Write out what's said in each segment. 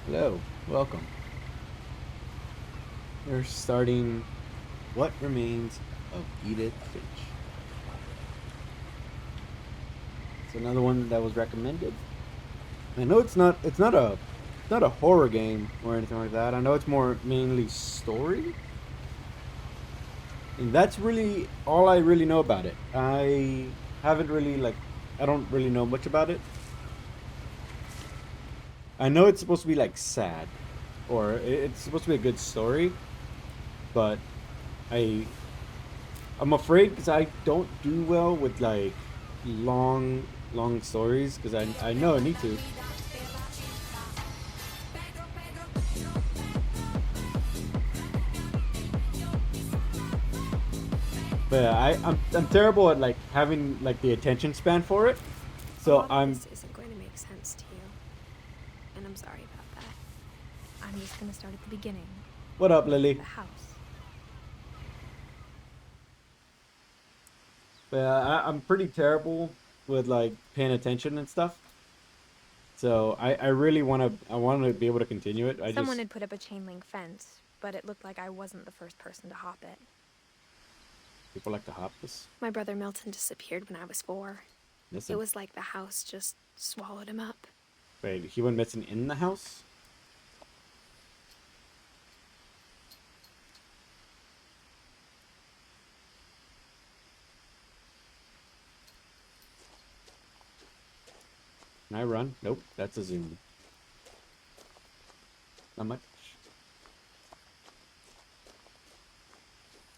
Hello, welcome. We're starting What Remains of Edith Finch. It's another one that was recommended. I know it's not a horror game or anything like that. I know it's more mainly story. And that's really all I really know about it. Haven't really I don't really know much about it. I know it's supposed to be like sad or it's supposed to be a good story, but I I'm afraid because I don't do well with like long stories because I know I need to. But yeah, I'm terrible at like having like the attention span for it. A So lot of I'm this isn't going to make sense to you, and I'm sorry about that. I'm just going to start at the beginning What up, with Lily? the house. But yeah, I'm pretty terrible with like paying attention and stuff. So I really want to be able to continue it. I Someone just had put up a chain link fence, but it looked like I wasn't the first person to hop it. People like to hop this. My brother Milton disappeared when I was 4. It Listen, was like the house just swallowed him up. wait, he went missing in the house. Can I run? Nope, that's a zoom. Not much.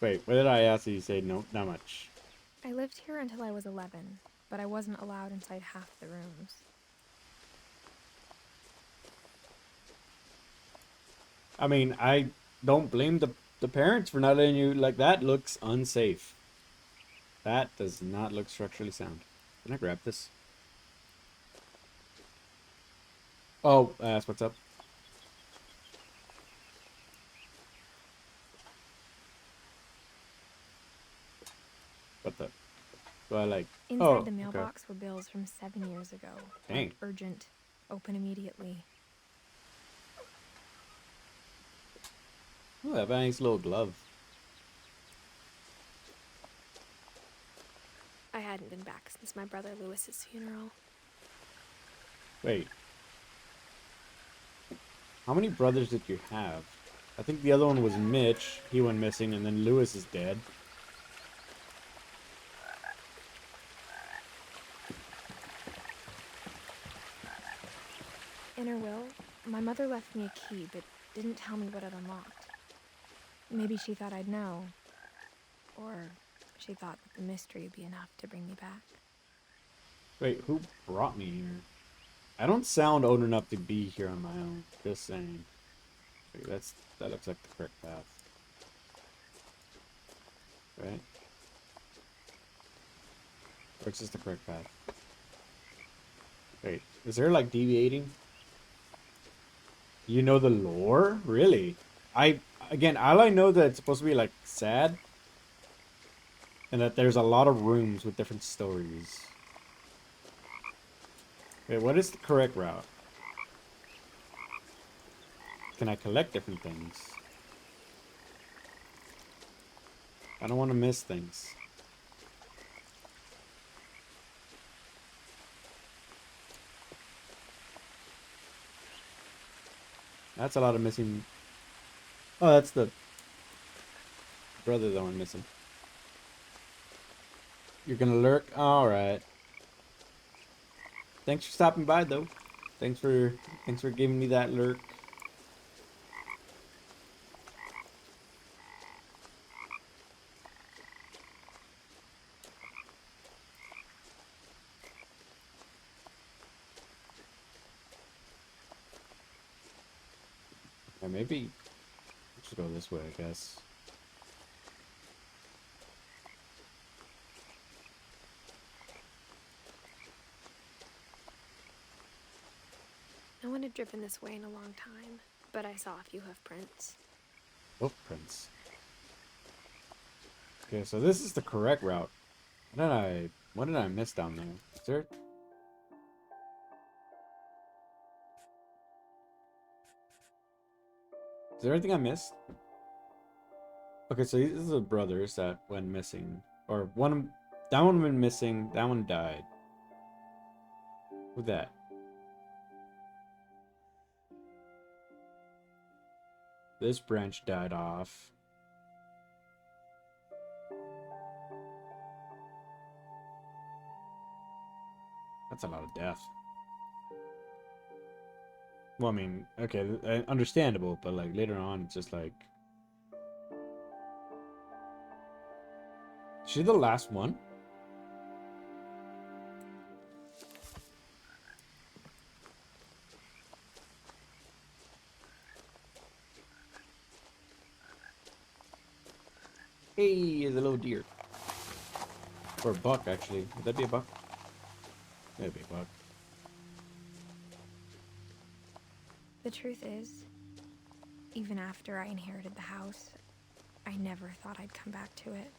Wait, what did I ask you? You say no, not much. I lived here until I was 11, but I wasn't allowed inside half the rooms. I mean, I don't blame the parents for not letting you. Like that looks unsafe. That does not look structurally sound. Can I grab this? Oh, that's what's up. What the? Do I like? Inside Oh, the okay. mailbox were bills from 7 years ago, Dang. marked urgent, open immediately. Oh, that nice little glove. I hadn't been back since my brother Lewis's funeral. Wait, how many brothers did you have? I think the other one was Mitch. He went missing, and then Lewis is dead. In her will, my mother left me a key, but didn't tell me what it unlocked. Maybe she thought I'd know, or she thought that the mystery would be enough to bring me back. Wait, who brought me here? I don't sound old enough to be here on my own. Just saying. Wait, that looks like the correct path, right? Or it's just the correct path. Wait, is there like deviating? You know the lore? Really? I again, all I know that it's supposed to be like sad, and that there's a lot of rooms with different stories. Wait, what is the correct route? Can I collect different things? I don't want to miss things. That's a lot of missing. Oh, that's the brother that went missing. You're gonna lurk? Alright. Thanks for stopping by though. Thanks for thanks for giving me that lurk. Or maybe just go this way, I guess. No one had driven this way in a long time, but I saw a few hoof prints. Footprints. Okay, so this is the correct route. What did I miss down there? Is there Is there anything I missed? Okay, so these are the brothers that went missing. Or one... That one went missing. That one died. Who's that? This branch died off. That's a lot of death. Well, I mean, okay, understandable, but like later on, it's just like... She's the last one? Hey, there's a little deer. Or a buck, actually. Would that be a buck? That'd be a buck. The truth is, even after I inherited the house, I never thought I'd come back to it.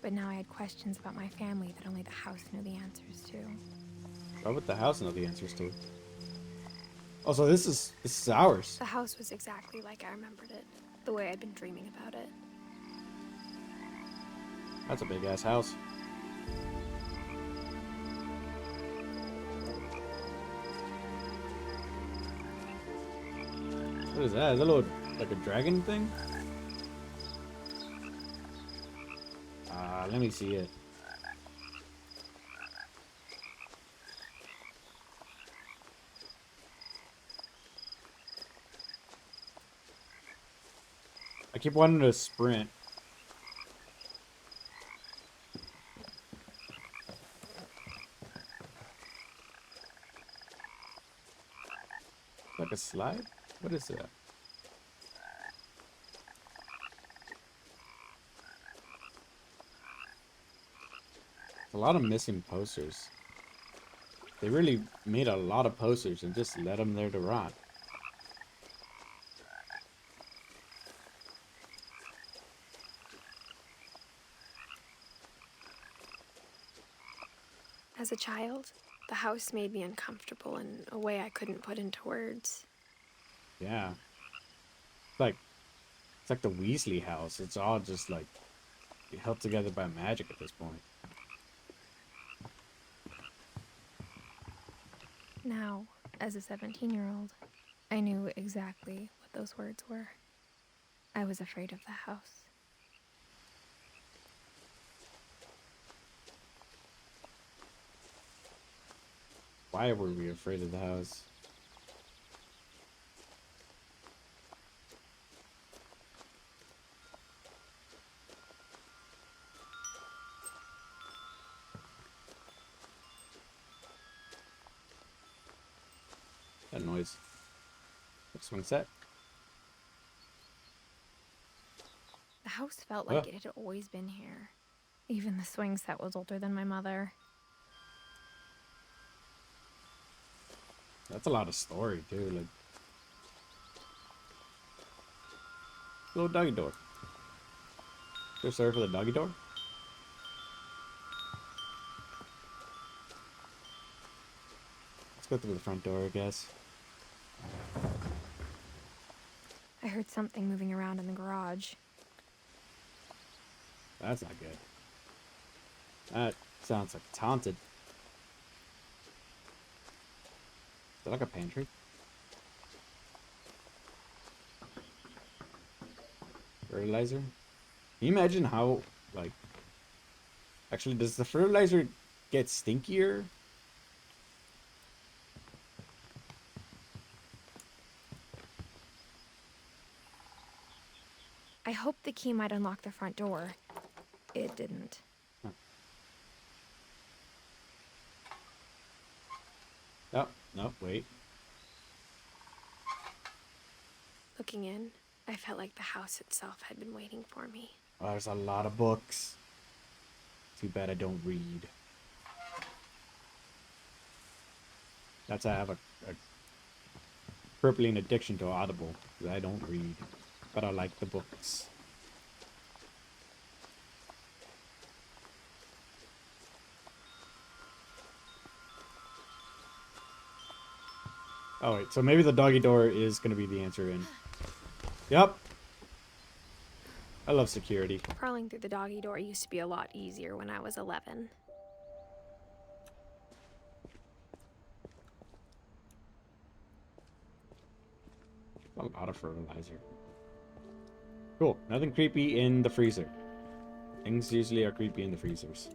But now I had questions about my family that only the house knew the answers to. Why would the house know the answers to? Also, this is ours. The house was exactly like I remembered it, the way I'd been dreaming about it. That's a big ass house. What is that? Is that a little like a dragon thing? Let me see it. I keep wanting to sprint. Like a slide? What is that? A lot of missing posters. They really made a lot of posters and just let them there to rot. As a child, the house made me uncomfortable in a way I couldn't put into words. Yeah. It's like the Weasley house. It's all just like held together by magic at this point. Now, as a 17-year-old, I knew exactly what those words were. I was afraid of the house. Why were we afraid of the house? That noise. Swing set. The house felt like it had always been here. Even the swing set was older than my mother. That's a lot of story too. Like little doggy door. So sorry for the doggy door. Let's go through the front door, I guess. I heard something moving around in the garage. That's not good. That sounds like it's haunted. Is that like a pantry? Fertilizer? Can you imagine how, like... Actually, does the fertilizer get stinkier? I hoped the key might unlock the front door. It didn't. Huh. Oh, no, wait. Looking in, I felt like the house itself had been waiting for me. Oh, there's a lot of books. Too bad I don't read. That's why I have a crippling addiction to Audible. Because I don't read. But I like the books. Oh wait, so maybe the doggy door is going to be the answer in. Yep. I love security. Crawling through the doggy door used to be a lot easier when I was 11. A lot of fertilizer. Cool. Nothing creepy in the freezer. Things usually are creepy in the freezers.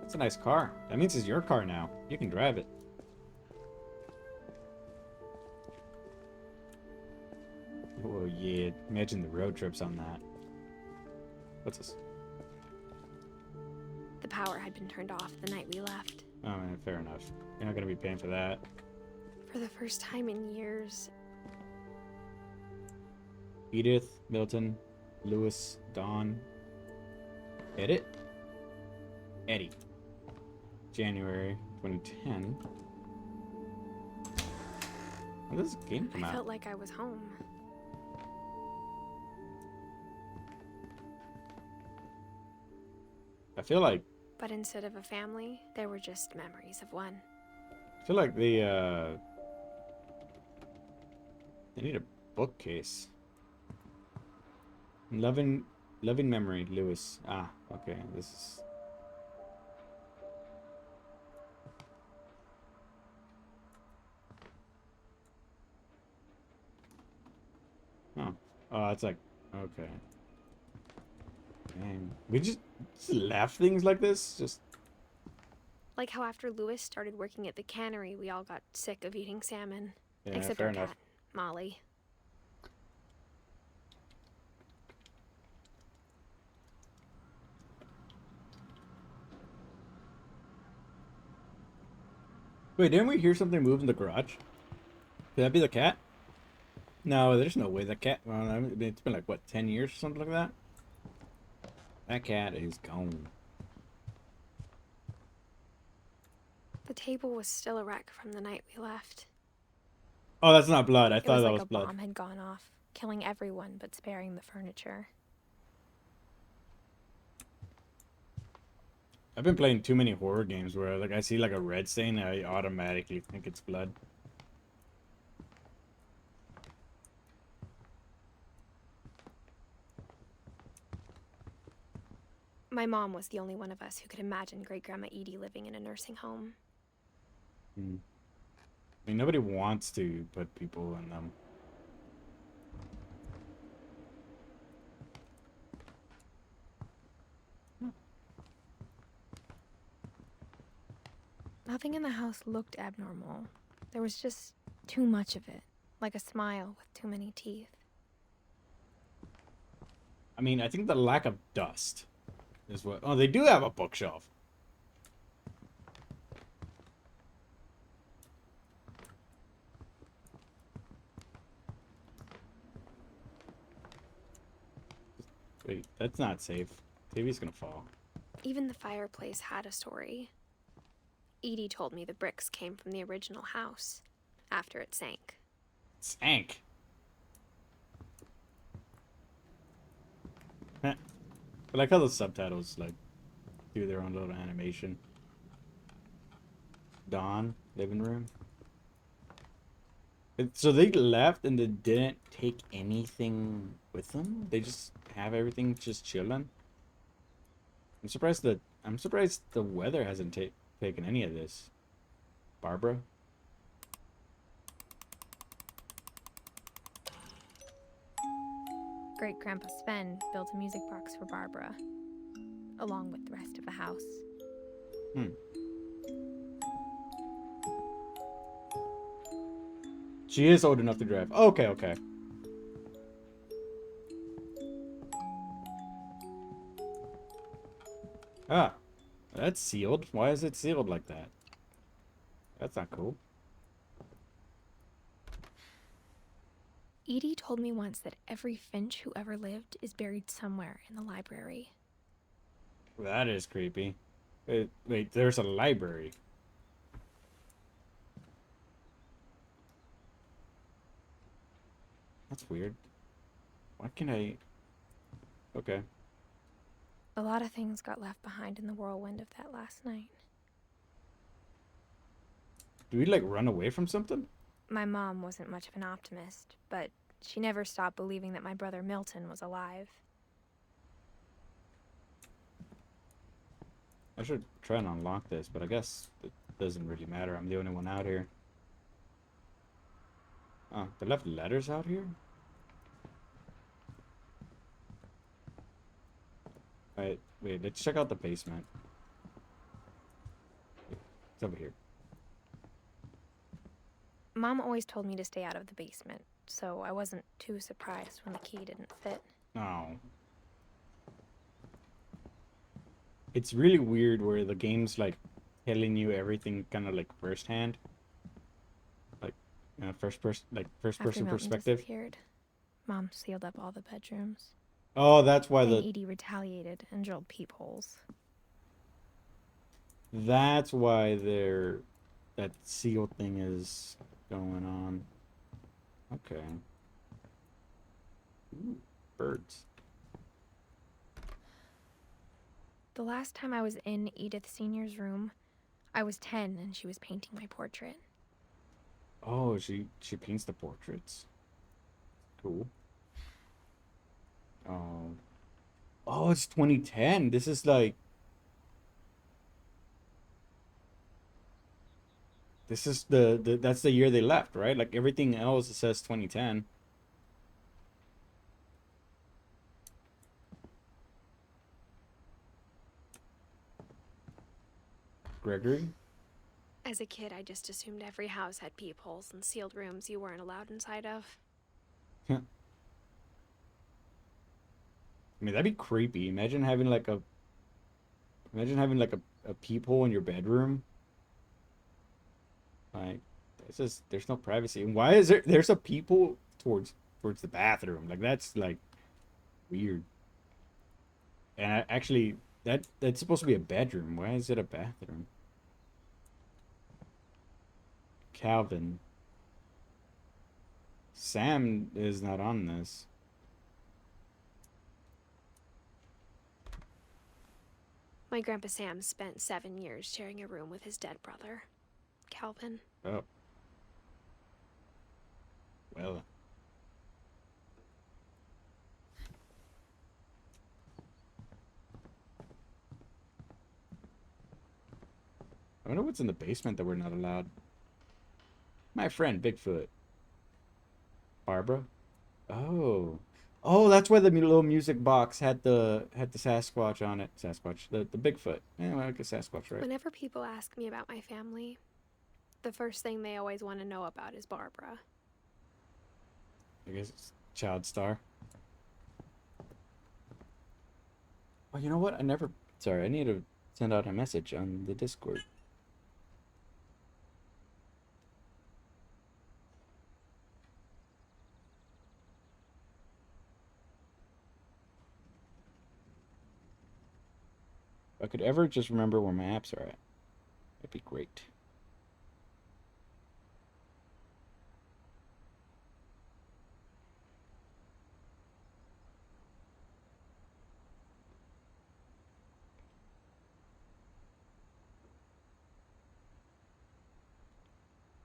It's a nice car. That means it's your car now. You can drive it. Oh yeah. Imagine the road trips on that. What's this? The power had been turned off the night we left. Oh man, fair enough. You're not gonna be paying for that. For the first time in years, Edith, Milton, Lewis, Dawn. Edit? Eddie. January 2010. When does this game come I out? felt like I was home. I feel like But instead of a family, there were just memories of one. they need a bookcase. Loving memory, Lewis. Ah, okay. This is oh. Oh, it's like okay. Dang. We just left things like this? Just Like how after Lewis started working at the cannery, we all got sick of eating salmon. yeah, Except fair our enough. cat, Molly. Wait, didn't we hear something move in the garage? Could that be the cat? No, there's no way the cat. Well, I mean, it's been like what, 10 years or something like that. That cat is gone. The table was still a wreck from the night we left. Oh, that's not blood. I It thought was that like was a blood. bomb had gone off, killing everyone but sparing the furniture. I've been playing too many horror games where like I see like a red stain and I automatically think it's blood. My mom was the only one of us who could imagine Great Grandma Edie living in a nursing home. Hmm. I mean, nobody wants to put people in them. Nothing in the house looked abnormal. There was just too much of it, like a smile with too many teeth. I mean, I think the lack of dust is what. Oh, they do have a bookshelf. Wait, that's not safe. TV's gonna fall. Even the fireplace had a story. Edie told me the bricks came from the original house, after it sank. Sank. I like how the subtitles like do their own little animation. Dawn, living room. So they left and they didn't take anything with them. They just have everything just chilling. I'm surprised the weather hasn't taken any of this. Barbara. Great Grandpa Sven built a music box for Barbara, along with the rest of the house. Hmm. She is old enough to drive. Okay, okay. Ah, that's sealed. Why is it sealed like that? That's not cool. Edie told me once that every Finch who ever lived is buried somewhere in the library. That is creepy. Wait, there's a library. That's weird. Why can I... Okay. A lot of things got left behind in the whirlwind of that last night. Do we, like, run away from something? My mom wasn't much of an optimist, but She never stopped believing that my brother Milton was alive. I should try and unlock this, but I guess it doesn't really matter. I'm the only one out here. Oh, they left letters out here? Alright, wait, let's check out the basement. It's over here. Mom always told me to stay out of the basement, so I wasn't too surprised when the key didn't fit. Oh. It's really weird where the game's like telling you everything kind of like firsthand. Like, first person After Milton perspective. disappeared, Mom sealed up all the bedrooms. Oh, that's why Then Edie retaliated and drilled peepholes. That's why that seal thing is going on. Okay. Ooh, birds. The last time I was in Edith Sr.'s room, I was 10 and she was painting my portrait. Oh, she paints the portraits. Cool. Oh. Oh, it's 2010. This is like this is that's the year they left, right? Like everything else it says 2010. Gregory? As a kid, I just assumed every house had peepholes and sealed rooms you weren't allowed inside of. I mean, that'd be creepy. Imagine having like a peephole in your bedroom. Like, there's no privacy. And why is there's a peephole towards the bathroom? Like that's like weird. And actually that's supposed to be a bedroom. Why is it a bathroom? Calvin. Sam is not on this. My Grandpa Sam spent 7 years sharing a room with his dead brother, Calvin. Oh. Well. I wonder what's in the basement that we're not allowed. My friend Bigfoot. Barbara? Oh. Oh, that's why the little music box had the Sasquatch on it. Sasquatch. The Bigfoot. Yeah, well, I guess Sasquatch, right? Whenever people ask me about my family, the first thing they always want to know about is Barbara. I guess it's Child Star. Oh, you know what? Sorry, I need to send out a message on the Discord. If I could ever just remember where my apps are at, that'd be great.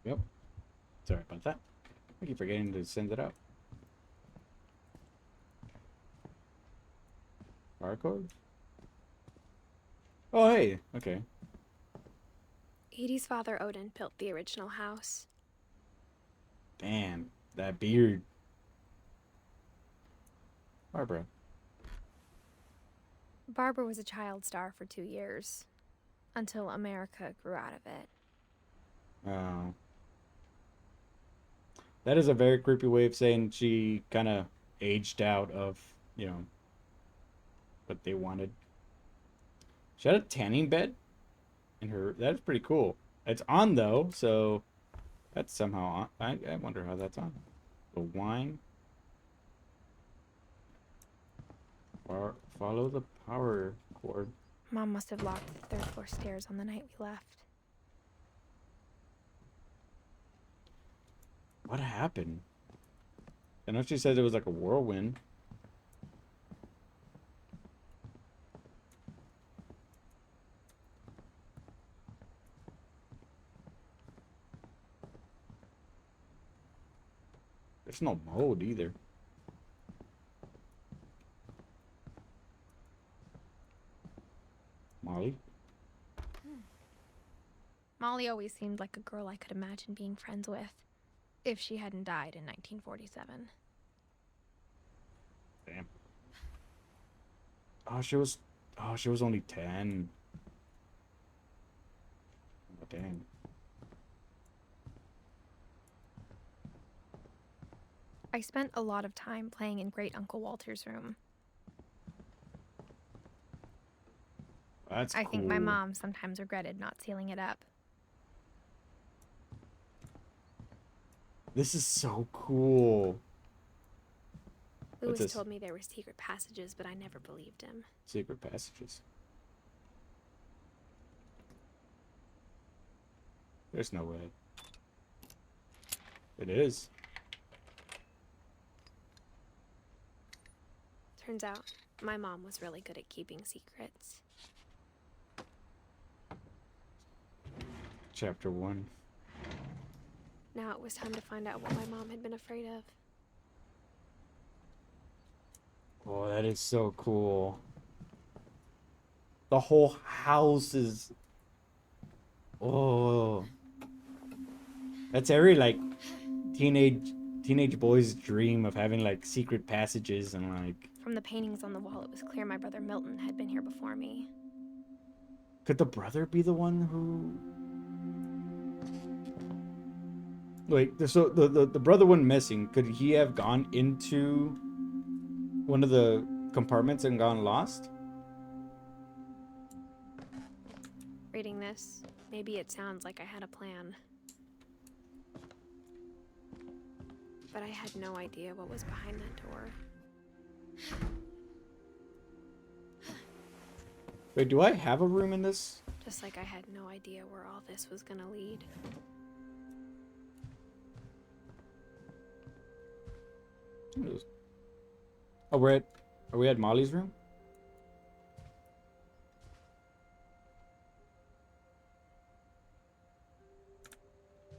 Yep. Sorry about that. I keep forgetting to send it out. Barcode? Oh, hey. Okay. Edie's father, Odin, built the original house. Damn. That beard. Barbara. Barbara was a child star for 2 years, until America grew out of it. Oh. That is a very creepy way of saying she kind of aged out of, what they wanted. She had a tanning bed in her. That's pretty cool. It's on though, so that's somehow on. I wonder how that's on. The wine. Follow the power cord. Mom must have locked the 3rd floor stairs on the night we left. What happened? I know she said it was like a whirlwind. There's no mode either. Molly? Molly always seemed like a girl I could imagine being friends with, if she hadn't died in 1947. Damn. Oh, she was only 10. Oh, dang. I spent a lot of time playing in Great Uncle Walter's room. That's I cool. think my mom sometimes regretted not sealing it up. This is so cool. What's Louis this? told me there were secret passages, but I never believed him. Secret passages. There's no way. It is. Turns out, my mom was really good at keeping secrets. Chapter 1. Now it was time to find out what my mom had been afraid of. Oh, that is so cool. The whole house is... Oh. That's every, like, teenage boy's dream of having, like, secret passages and, like... From the paintings on the wall, it was clear my brother Milton had been here before me. Could the brother be the one who... Wait, so the brother went missing. Could he have gone into one of the compartments and gone lost? Reading this, maybe it sounds like I had a plan. But I had no idea what was behind that door. Wait, do I have a room in this? Just like I had no idea where all this was gonna lead. Oh, are we at Molly's room?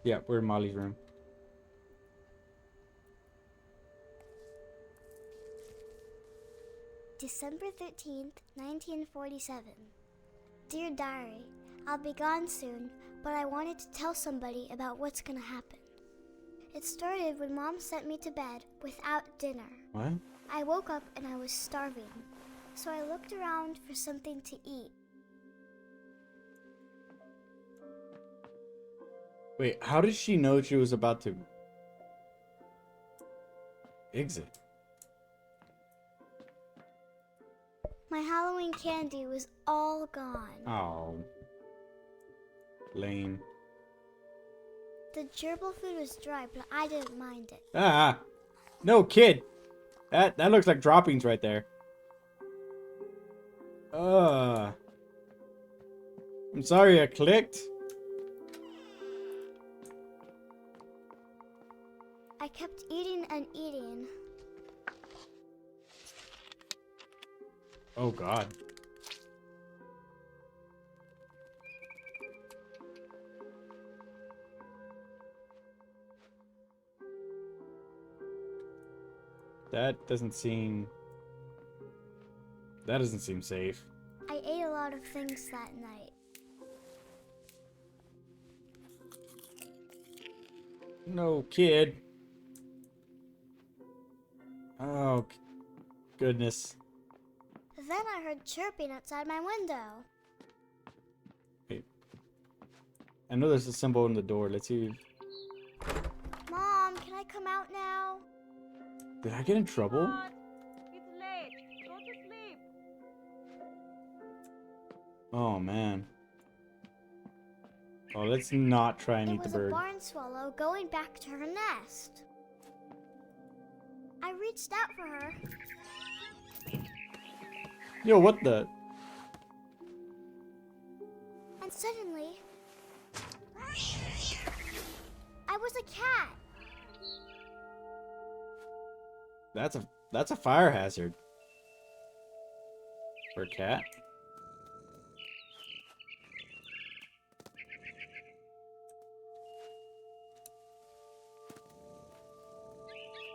Yeah, we're in Molly's room. December 13th, 1947. Dear Diary, I'll be gone soon, but I wanted to tell somebody about what's gonna happen. It started when Mom sent me to bed without dinner. What? I woke up and I was starving, so I looked around for something to eat. Wait, how did she know she was about to exit? My Halloween candy was all gone. Oh. Lame. The gerbil food was dry, but I didn't mind it. Ah! No, kid! That looks like droppings right there. I'm sorry I clicked. I kept eating and eating. Oh god. That doesn't seem safe. I ate a lot of things that night. No, kid. Oh, goodness. Then I heard chirping outside my window. Wait. I know there's a symbol in the door. Let's see. Mom, can I come out now? Did I get in trouble? It's late. Go to sleep. Oh, man. Oh, let's not try and It eat the was a bird. barn swallow going back to her nest. I reached out for her. Yo, what the? And suddenly, I was a cat. That's a fire hazard. For a cat?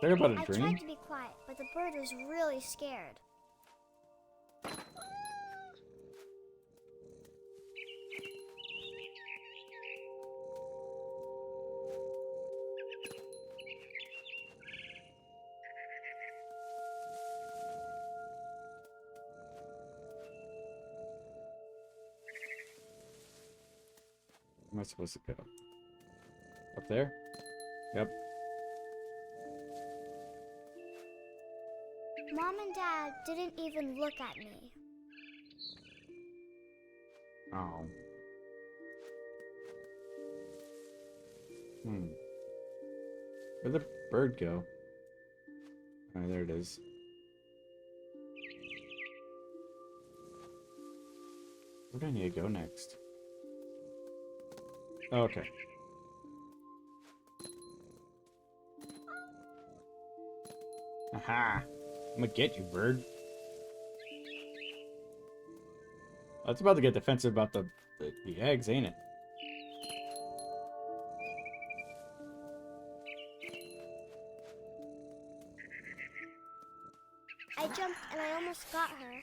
Talk about a I dream? tried to be quiet, but the bird was really scared. Where am I supposed to go? Up there? Yep. Mom and Dad didn't even look at me. Oh. Where'd the bird go? Oh, there it is. Where do I need to go next? Oh, okay. Aha! I'm gonna get you, bird. Oh, it's about to get defensive about the eggs, ain't it? I jumped and I almost got her.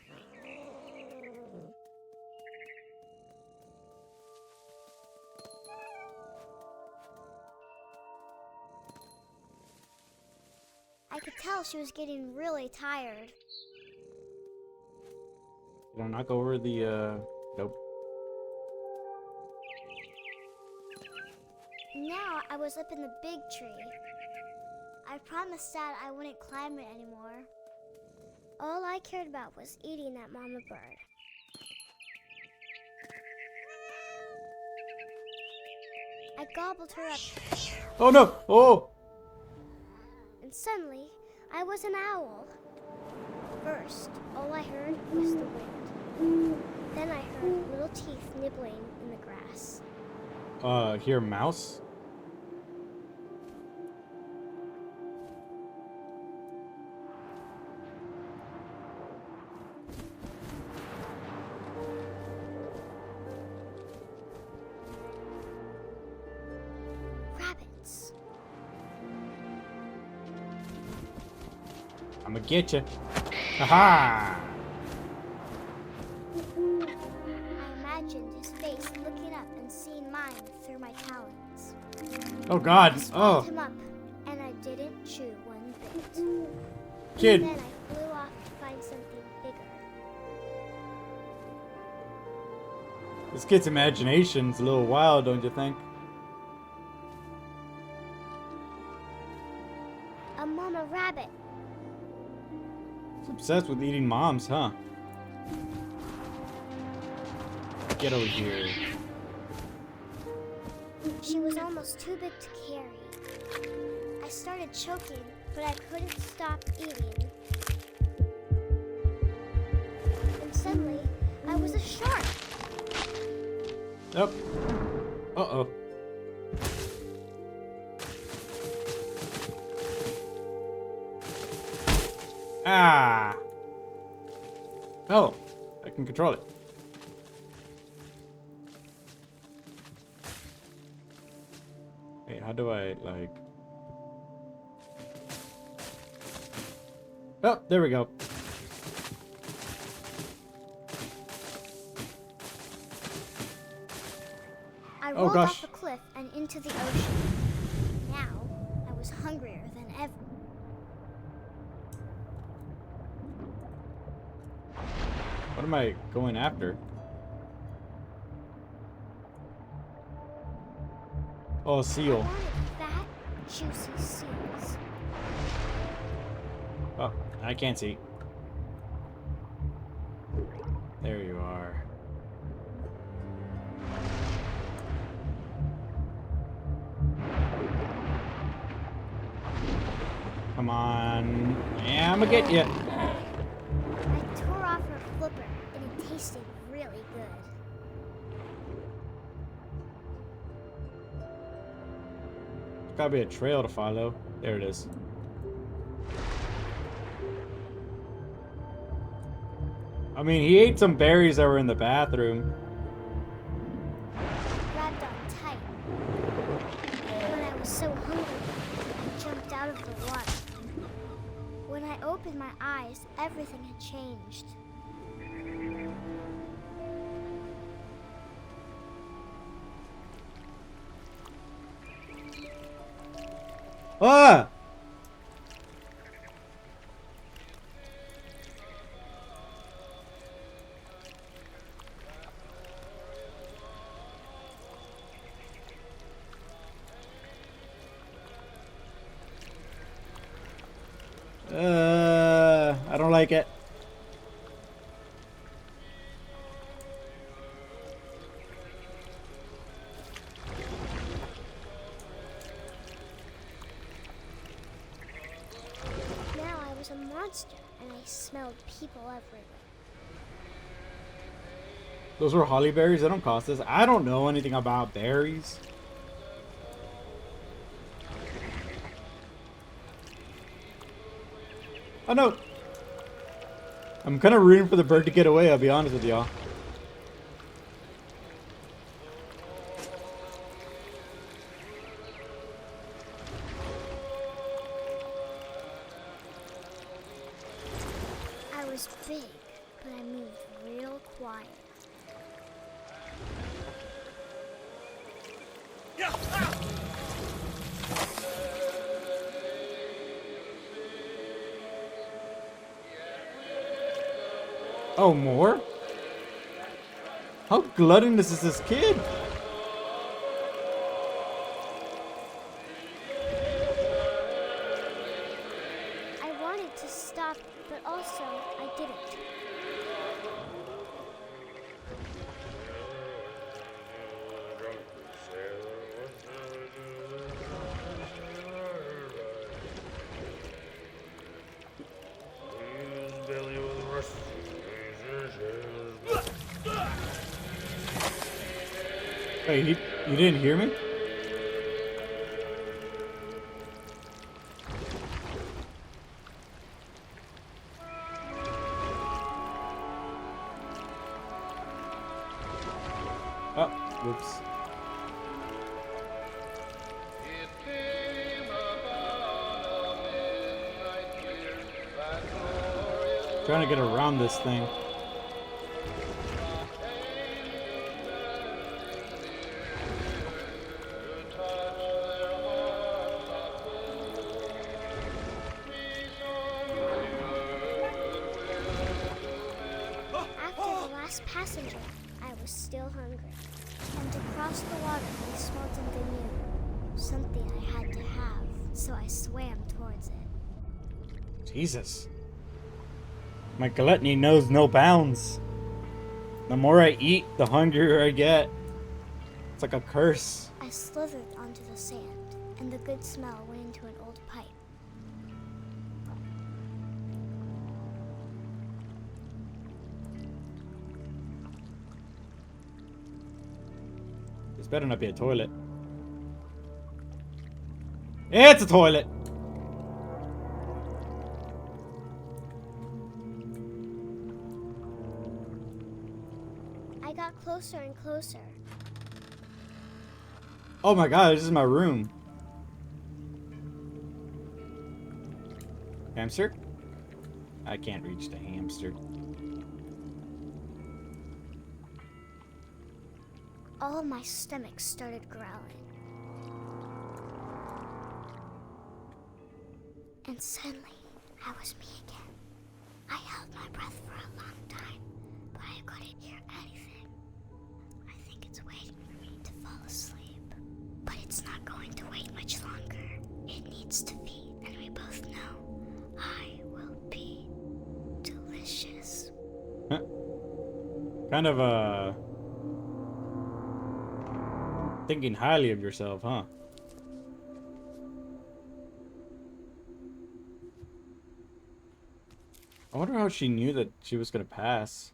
I could tell she was getting really tired. Did I knock over the, nope. Now I was up in the big tree. I promised Dad I wouldn't climb it anymore. All I cared about was eating that mama bird. I gobbled her up, Oh no! Oh! and suddenly I was an owl. First, all I heard was the wind. Then I heard little teeth nibbling in the grass. Here, mouse? Rabbits. I'm gonna get you. Aha! I imagined his face looking up and seeing mine through my talons. Oh god! I swooped Oh! him up, and I didn't chew one bit. Kid! Then I flew off to find something bigger. This kid's imagination's a little wild, don't you think? A mama rabbit. He's obsessed with eating moms, huh? Get over here. She was almost too big to carry. I started choking, but I couldn't stop eating. And suddenly, I was a shark. Oh. Uh-oh. Ah! Oh, I can control it. Wait, how do I, like... Oh, there we go. I Oh, rolled gosh. off the cliff and into the ocean. Now, I was hungrier than ever. What am I going after? Oh, I seal. wanted fat, juicy seals. Oh, I can't see. There you are. Come on. Yeah, I'm gonna get you. I tore off her flipper, and it tasted really good. Gotta be a trail to follow. There it is. I mean, he ate some berries that were in the bathroom. Grabbed on tight. When I was so hungry, I jumped out of the water. I opened my eyes, everything had changed. Ah! I don't like it. Now I was a monster, and I smelled people everywhere. Those were holly berries. They don't cost us. I don't know anything about berries. Oh no! I'm kind of rooting for the bird to get away, I'll be honest with y'all. I was big, but I moved real quiet. Oh, more? How gluttonous is this kid? I wanted to stop, but also I didn't. Wait, you didn't hear me? Oh, whoops. Trying to get around this thing. After the last passenger, I was still hungry. And to cross the water, I smelled something new. Something I had to have, so I swam towards it. Jesus. My gluttony knows no bounds. The more I eat, the hungrier I get. It's like a curse. I slithered onto the sand, and the good smell went into an old pipe. This better not be a toilet. It's a toilet! I got closer and closer. Oh my god, this is my room. Hamster? I can't reach the hamster. All of my stomach started growling. And suddenly, I was me again. I held my breath for a long time, but I couldn't hear anything. I think it's waiting for me to fall asleep. But it's not going to wait much longer. It needs to feed, and we both know I will be delicious. Kind of, thinking highly of yourself, huh? I wonder how she knew that she was gonna pass.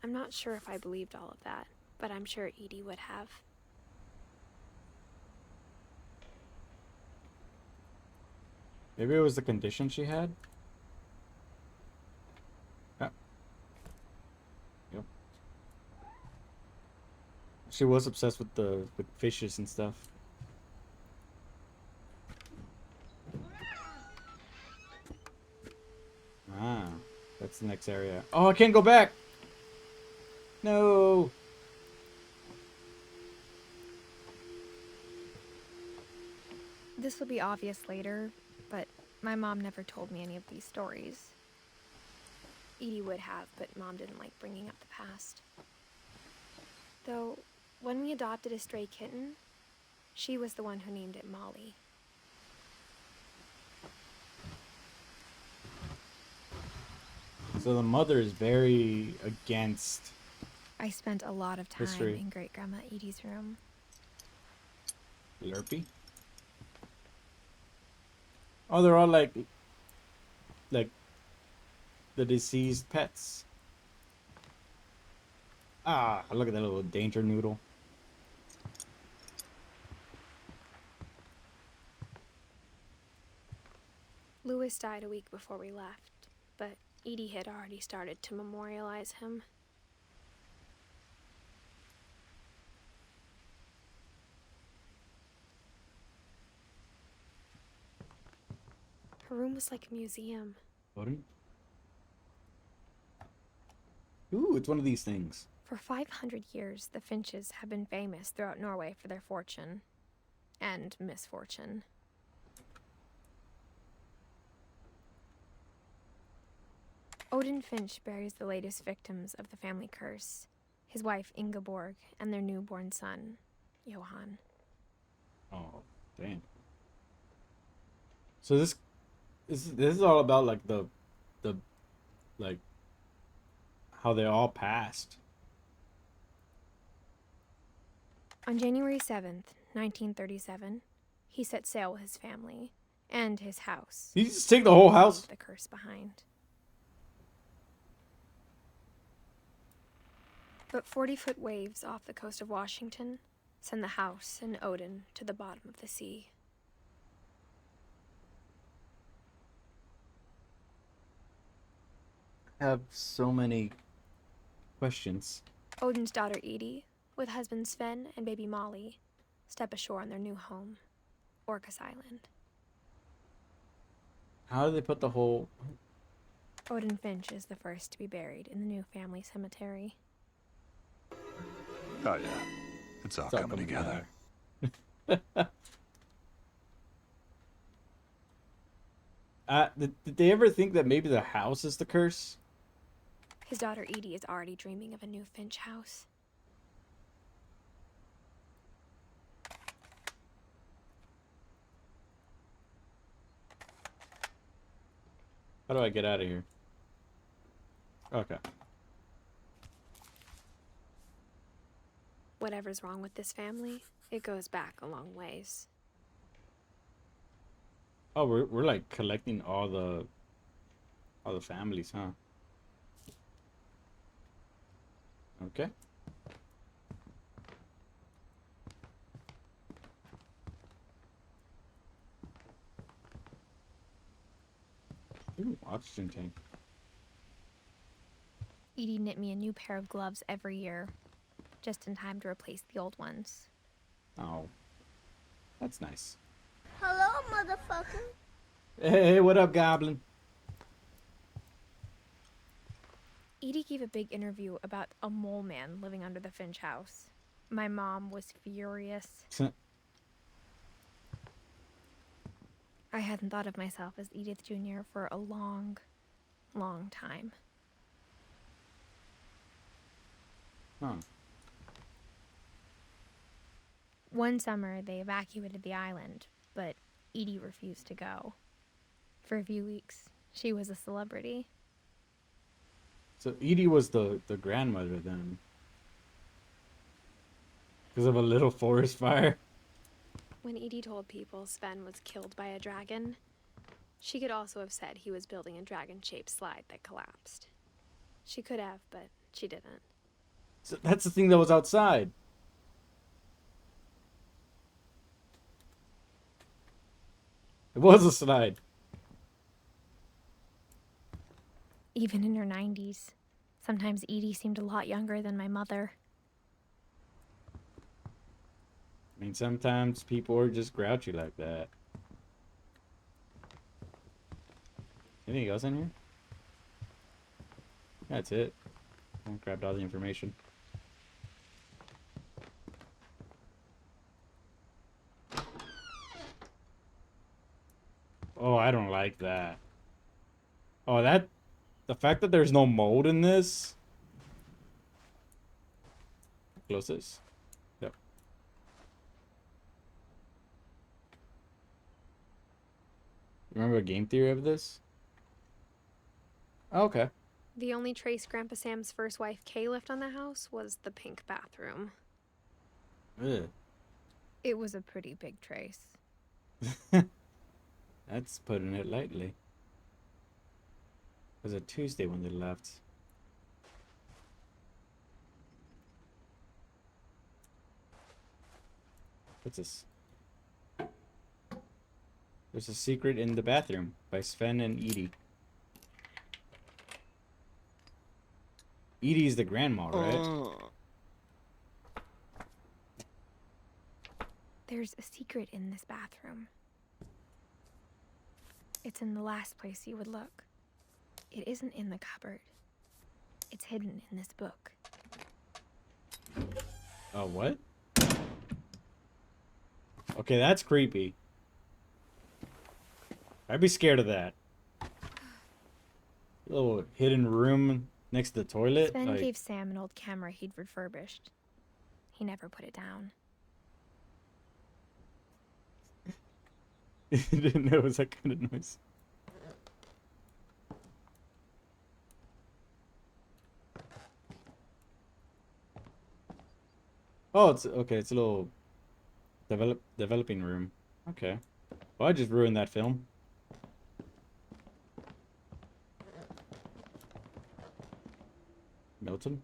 I'm not sure if I believed all of that, but I'm sure Edie would have. Maybe it was the condition she had? Yeah. Yep. She was obsessed with fishes and stuff. Ah, that's the next area. Oh, I can't go back. No. This will be obvious later, but my mom never told me any of these stories. Edie would have, but Mom didn't like bringing up the past. Though, when we adopted a stray kitten, she was the one who named it Molly. So the mother is very against I spent a lot of time history. in Great Grandma Edie's room. Lurpy. Oh, they're all like the deceased pets. Ah, look at that little danger noodle. Louis died a week before we left, but Edie had already started to memorialize him. Her room was like a museum. Odin? Ooh, it's one of these things. For 500 years, the Finches have been famous throughout Norway for their fortune and misfortune. Odin Finch buries the latest victims of the family curse, his wife Ingeborg and their newborn son, Johan. Oh, damn. So this is all about like the like how they all passed. On January 7th, 1937, he set sail with his family and his house. Did you just take the whole house? The curse behind. But 40-foot waves off the coast of Washington send the house and Odin to the bottom of the sea. I have so many questions. Odin's daughter Edie, with husband Sven and baby Molly, step ashore on their new home, Orcas Island. How do they put the whole... Odin Finch is the first to be buried in the new family cemetery. Oh, yeah. It's all coming together. Did they ever think that maybe the house is the curse? His daughter Edie is already dreaming of a new Finch house. How do I get out of here? Okay. Whatever's wrong with this family, it goes back a long ways. Oh, we're like collecting all the families, huh? Okay. Ooh, oxygen tank. Edie knit me a new pair of gloves every year, just in time to replace the old ones. Oh, that's nice. Hello, motherfucker. Hey, what up, Goblin? Edie gave a big interview about a mole man living under the Finch house. My mom was furious. I hadn't thought of myself as Edith Jr. for a long, long time. Huh. One summer, they evacuated the island, but Edie refused to go. For a few weeks, she was a celebrity. So Edie was the grandmother then. Because of a little forest fire. When Edie told people Sven was killed by a dragon, she could also have said he was building a dragon-shaped slide that collapsed. She could have, but she didn't. So that's the thing that was outside. It was a slide. Even in her 90s, sometimes Edie seemed a lot younger than my mother. I mean, sometimes people are just grouchy like that. Anything else in here? That's it. I grabbed all the information. Oh, I don't like that. Oh, the fact that there's no mold in this. Close this. Yep. Remember a game theory of this? Oh, okay. The only trace Grandpa Sam's first wife, Kay, left on the house was the pink bathroom. Ugh. It was a pretty big trace. That's putting it lightly. It was a Tuesday when they left. What's this? There's a secret in the bathroom by Sven and Edie. Edie's the grandma, right? There's a secret in this bathroom. It's in the last place you would look. It isn't in the cupboard. It's hidden in this book. Oh, what? Okay, that's creepy. I'd be scared of that. Little hidden room next to the toilet. Sven Like, gave Sam an old camera he'd refurbished. He never put it down. he didn't know it was that kind of noise. Oh, it's okay. It's a little developing room. Okay. Well, I just ruined that film. Milton.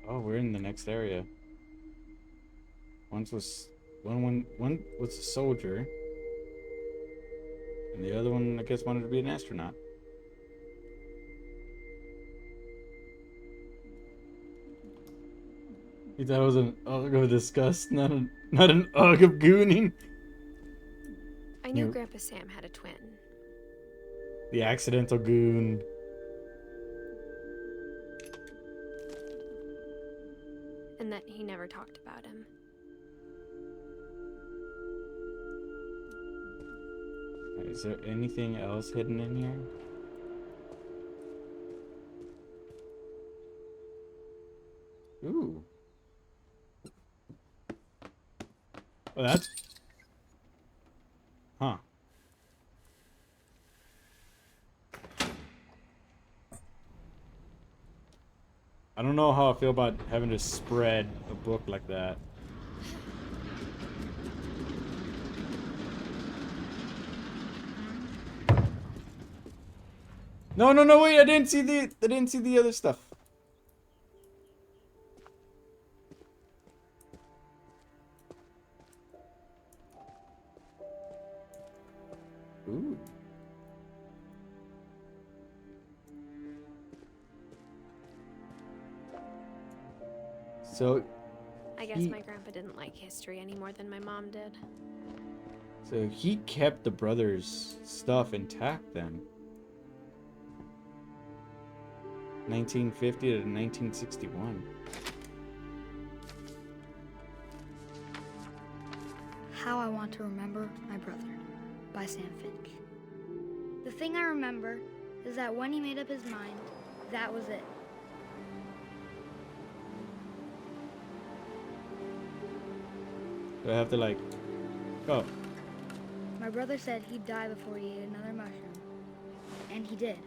Oh, we're in the next area. One was a soldier, and the other one, I guess, wanted to be an astronaut. You thought it was an ugh of disgust, not an ugh of gooning. I knew You- Grandpa Sam had a twin. The accidental goon. And that he never talked about him. Is there anything else hidden in here? Ooh. Oh, that's... Huh. I don't know how I feel about having to spread a book like that. No, wait, I didn't see the other stuff. Ooh. So I guess He- my grandpa didn't like history any more than my mom did. So he kept the brothers' stuff intact then. 1950 to 1961. How I Want to Remember My Brother by Sam Finch. The thing I remember is that when he made up his mind, that was it. Do I have to like... Oh. My brother said he'd die before he ate another mushroom. And he did.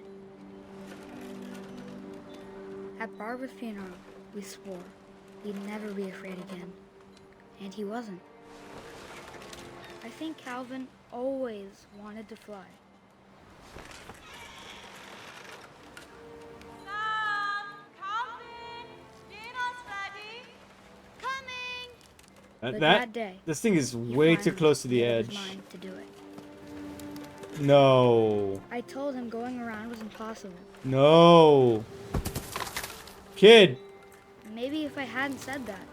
At Barbara's funeral, we swore he'd never be afraid again. And he wasn't. I think Calvin always wanted to fly. Sam, Calvin, dinner's ready. Coming! But That that day, this thing is he way too finally close to the made up edge. his mind to do it. No. I told him going around was impossible. No. Kid. Maybe if I hadn't said that.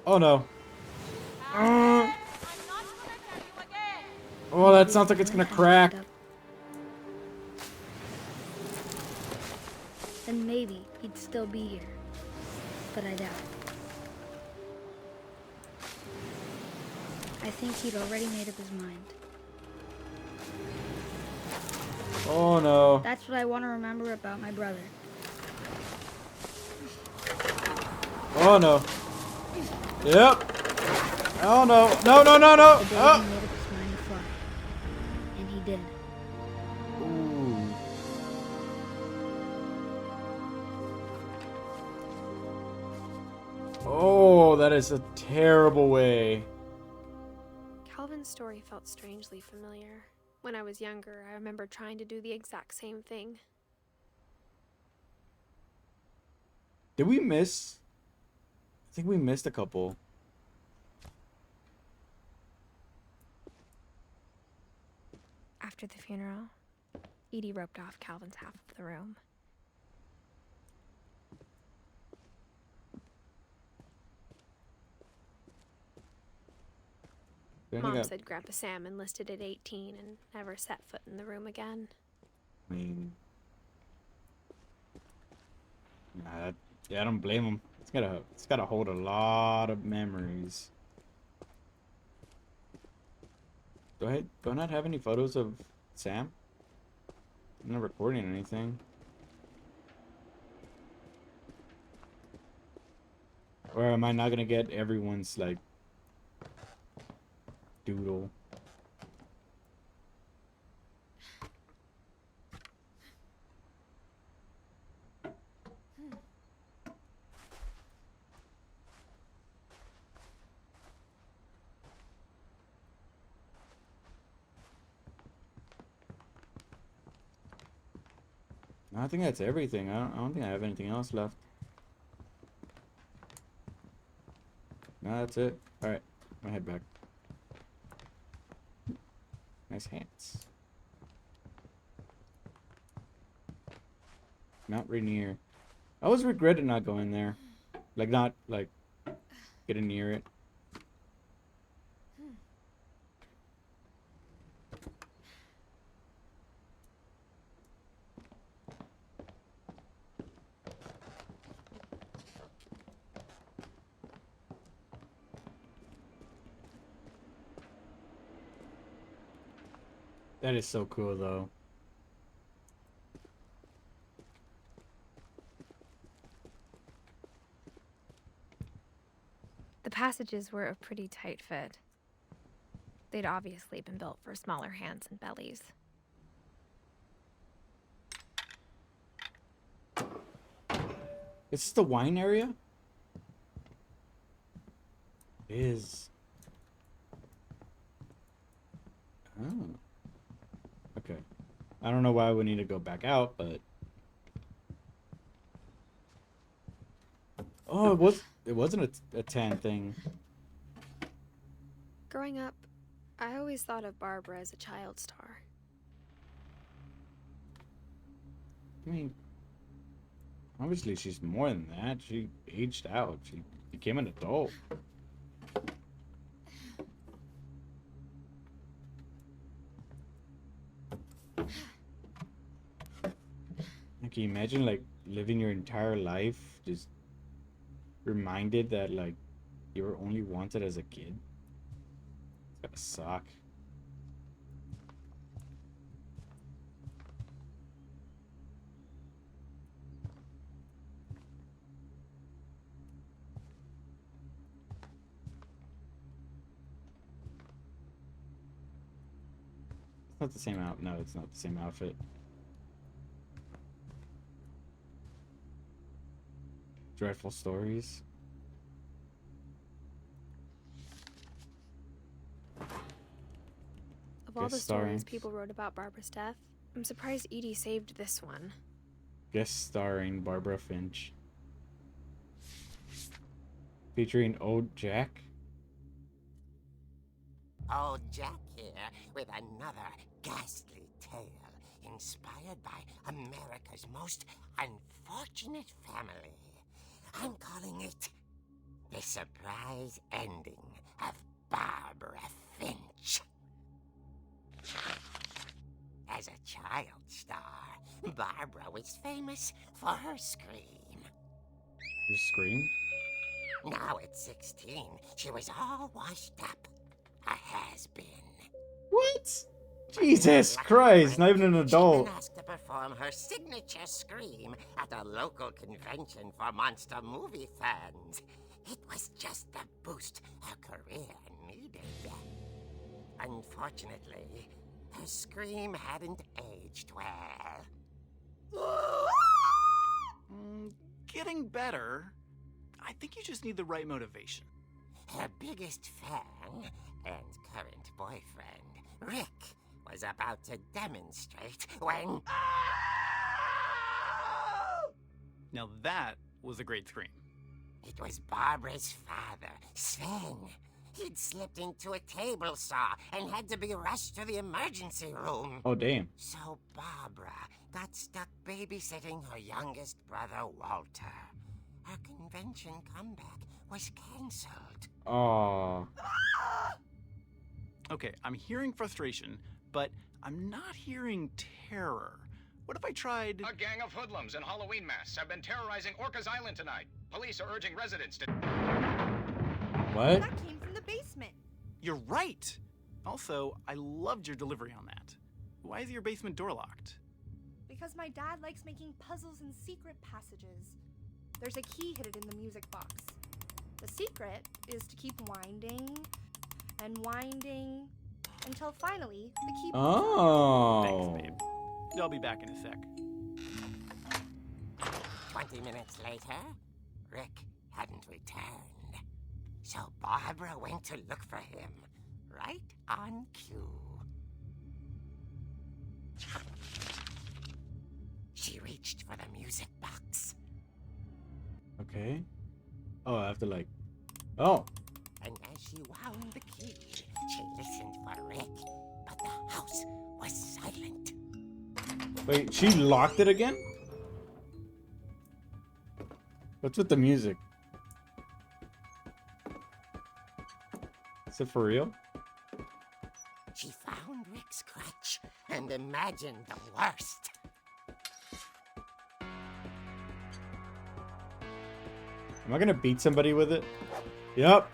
Oh no. Calvin, I'm not gonna tell you again. Oh, that sounds like it's gonna crack. Then maybe he'd still be here. But I doubt it. I think he'd already made up his mind. Oh no. That's what I want to remember about my brother. Oh no. Yep. Oh no. No, no, no, no. The day Oh. he made up his mind to fly. And he did. Ooh. Oh, that is a terrible way. Calvin's story felt strangely familiar. When I was younger, I remember trying to do the exact same thing. Did we miss? I think we missed a couple. After the funeral, Edie roped off Calvin's half of the room. Mom said Grandpa Sam enlisted at 18 and never set foot in the room again. I mean, yeah, I don't blame him. It's gotta hold a lot of memories. Do I not have any photos of Sam? I'm not recording anything. Or am I not gonna get everyone's like doodle? I think that's everything. I don't think I have anything else left. No, that's it. Alright, I'm gonna head back. Nice hands. Mount Rainier. I always regretted not going there. Like, not, like, getting near it. That is so cool, though. The passages were a pretty tight fit. They'd obviously been built for smaller hands and bellies. Is this the wine area? It is. Oh. Okay. I don't know why we need to go back out, but... Oh, it wasn't a tan thing. Growing up, I always thought of Barbara as a child star. I mean, obviously she's more than that. She aged out. She became an adult. Can you imagine, like, living your entire life just reminded that, like, you were only wanted as a kid? It's gotta suck. It's not the same No, it's not the same outfit. Dreadful stories. Of all the Guest starring. stories people wrote about Barbara's death, I'm surprised Edie saved this one. Guest starring Barbara Finch. Featuring Old Jack. Old Jack here with another ghastly tale. inspired by America's most unfortunate family. I'm calling it The Surprise Ending of Barbara Finch. As a child star, Barbara was famous for her scream. You scream? Now at 16, she was all washed up. A has-been. What? Jesus Christ, not even an She'd adult. been asked to perform her signature scream at a local convention for monster movie fans. It was just the boost her career needed. Unfortunately, her scream hadn't aged well. Getting better. I think you just need the right motivation. Her biggest fan and current boyfriend, Rick, was about to demonstrate when... Now that was a great scream. It was Barbara's father, Sven. He'd slipped into a table saw and had to be rushed to the emergency room. Oh, damn. So Barbara got stuck babysitting her youngest brother, Walter. Her convention comeback was cancelled. Oh. Okay, I'm hearing frustration, but I'm not hearing terror. What if I tried... A gang of hoodlums in Halloween masks have been terrorizing Orcas Island tonight. Police are urging residents to... What? That came from the basement. You're right! Also, I loved your delivery on that. Why is your basement door locked? Because my dad likes making puzzles and secret passages. There's a key hidden in the music box. The secret is to keep winding and winding until finally the key pops out. Oh. Thanks, babe. I'll be back in a sec. 20 minutes later, Rick hadn't returned. So Barbara went to look for him, right on cue. She reached for the music box. Okay. Oh, I have to like... Oh. And as she wound the key, she listened for Rick, but the house was silent. Wait, she locked it again? What's with the music? Is it for real? She found Rick's crutch and imagined the worst. Am I gonna beat somebody with it? Yup.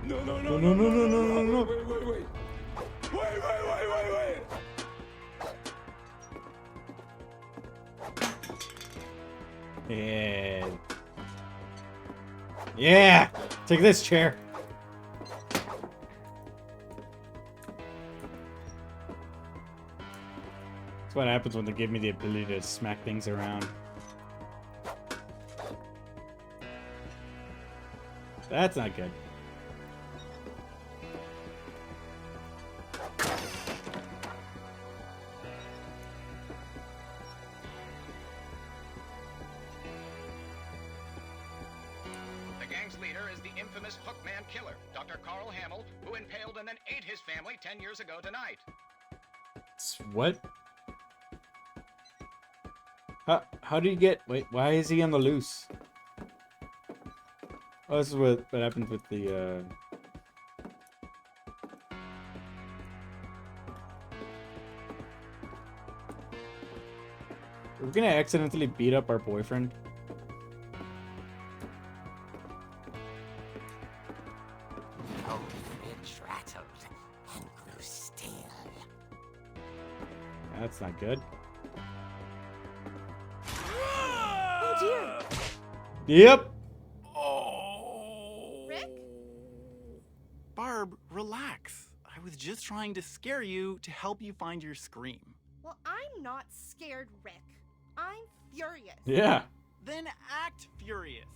No, no, No, no, no, no, no, no, no. Wait. Yeah. Yeah. Take this chair. That's what happens when they give me the ability to smack things around. That's not good. The gang's leader is the infamous Hookman killer, Dr. Carl Hamill, who impaled and then ate his family 10 years ago tonight. What? How do you get... Wait, why is he on the loose? Oh, this is what happens with the, We're gonna accidentally beat up our boyfriend. Oh, Finch rattled and grew still. That's not good. Oh dear! Yep. Rick? Barb, relax. I was just trying to scare you to help you find your scream. Well, I'm not scared, Rick. I'm furious. Yeah. Then act furious.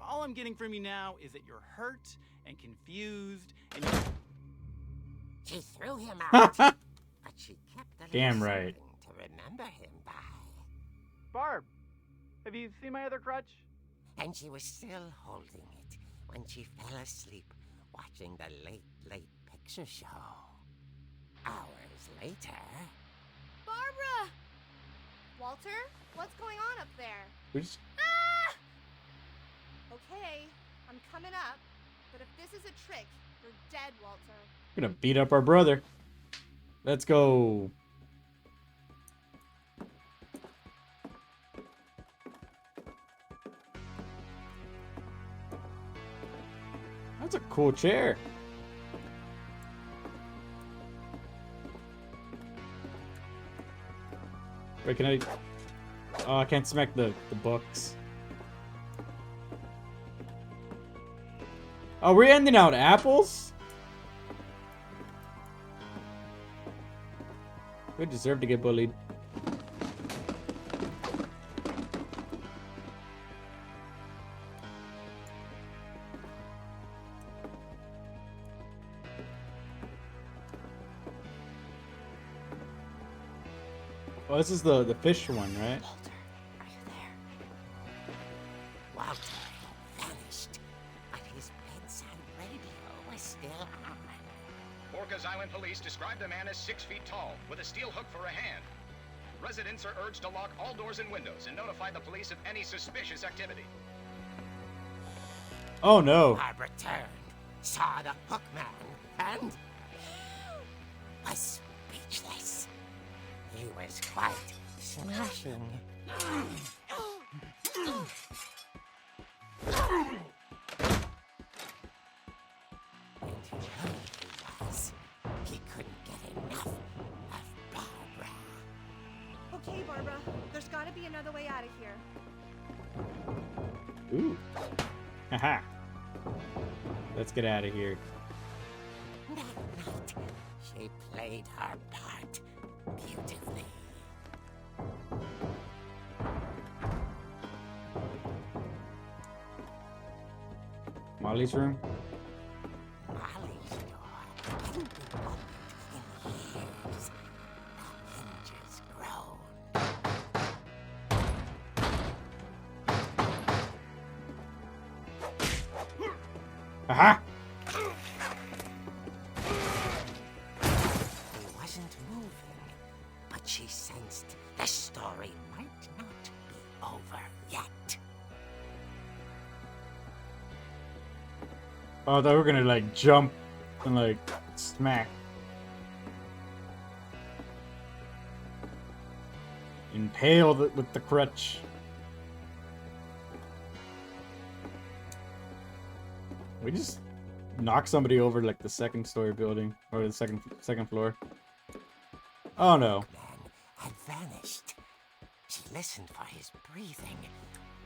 All I'm getting from you now is that you're hurt and confused and you... She threw him out, but she kept a little Damn right. something to remember him by. Barb, have you seen my other crutch? And she was still holding it when she fell asleep watching the late picture show. hours later. Barbara! Walter, what's going on up there? We just Ah! Okay, I'm coming up. But if this is a trick, you're dead, Walter. gonna beat up our brother. Let's go. That's a cool chair. Wait, can I? Oh, I can't smack the books. Oh, we're handing out apples? We deserve to get bullied. Oh, this is the fish one, right? Walter, are you there? Walter had vanished, but his bedside radio was still on. Orcas Island police described the man as 6 feet tall, with a steel hook for a hand. Residents are urged to lock all doors and windows and notify the police of any suspicious activity. Oh no. Barbara turned, saw the hook man, and was speechless. He was quite smashing. And who he was, he couldn't get enough of Barbara. Okay, Barbara, there's gotta be another way out of here. Ooh. Haha. Let's get out of here. That night, she played her part beautifully. Molly's room? Molly's door hadn't been opened in years. The hinges groaned. Aha! He wasn't moving, but she sensed the story might not be over yet. Oh, I thought we were gonna like jump and like smack. Impale with the crutch. We just knock somebody over like the second story building or the second floor. Oh no. Man had vanished. She listened for his breathing,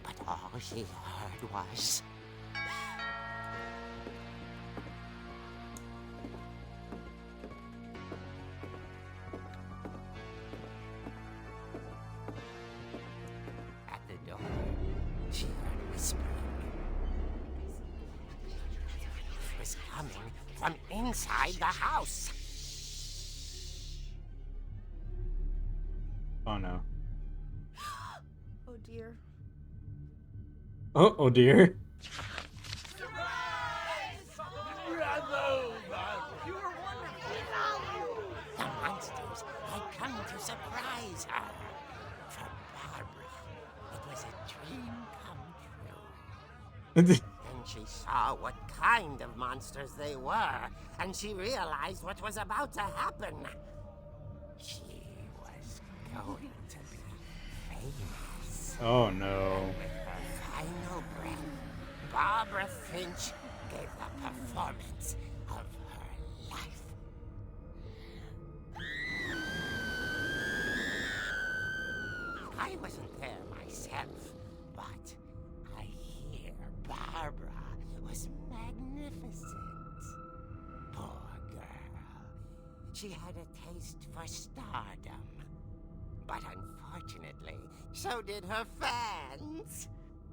but all she heard was at the door. She heard whispering. It was coming from inside the house. Oh no. Oh dear. Oh dear. The monsters had come to surprise her. For Barbara, it was a dream come true. Then she saw what kind of monsters they were, and she realized what was about to happen. She was going to be famous. Oh no. With her final breath, Barbara Finch gave the performance of her life. I wasn't there myself, but I hear Barbara was magnificent. Poor girl. She had a taste for stardom. But unfortunately, so did her fans.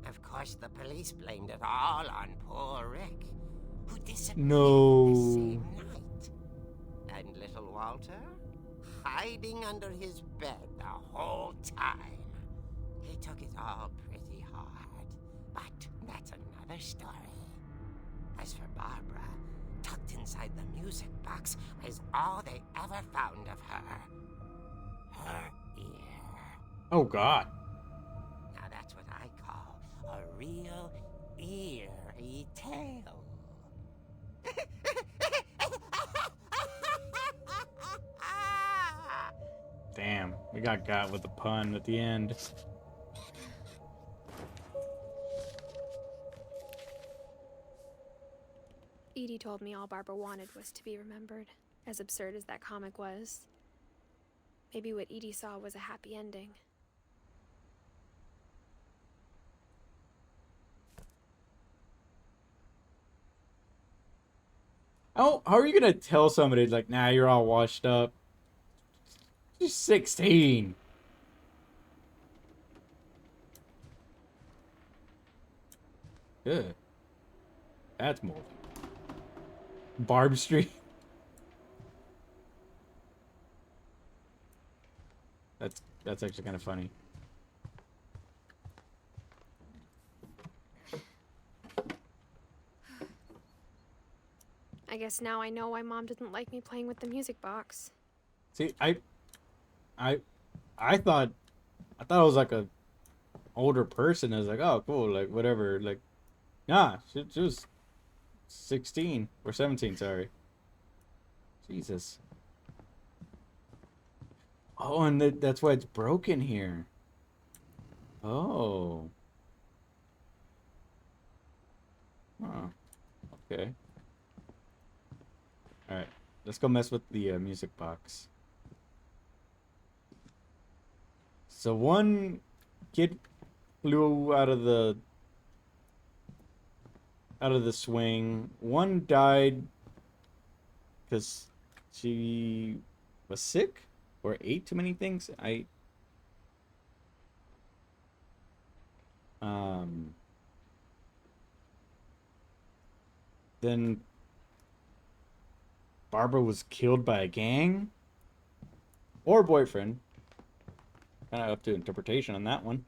Of course, the police blamed it all on poor Rick, who disappeared No. the same night. And little Walter, hiding under his bed the whole time. He took it all pretty hard, but that's another story. As for Barbara, tucked inside the music box was all they ever found of her. Her ear. Oh, God. Now that's what I call a real eerie tale. Damn, we got with the pun at the end. Edie told me all Barbara wanted was to be remembered, as absurd as that comic was. Maybe what Edie saw was a happy ending. Oh, how are you gonna tell somebody, like, nah, you're all washed up? You're 16. Good. That's more. Barb Street. That's actually kind of funny. I guess now I know why Mom didn't like me playing with the music box. See, I thought I was like a older person. I was like, oh, cool, like whatever. Like, nah, she was 16 or 17. Sorry. Jesus. Oh, and that's why it's broken here. Oh. Oh. Okay. All right. Let's go mess with the music box. So one kid flew out of the swing. One died because she was sick or ate too many things. Then Barbara was killed by a gang or boyfriend. Kind of up to interpretation on that one.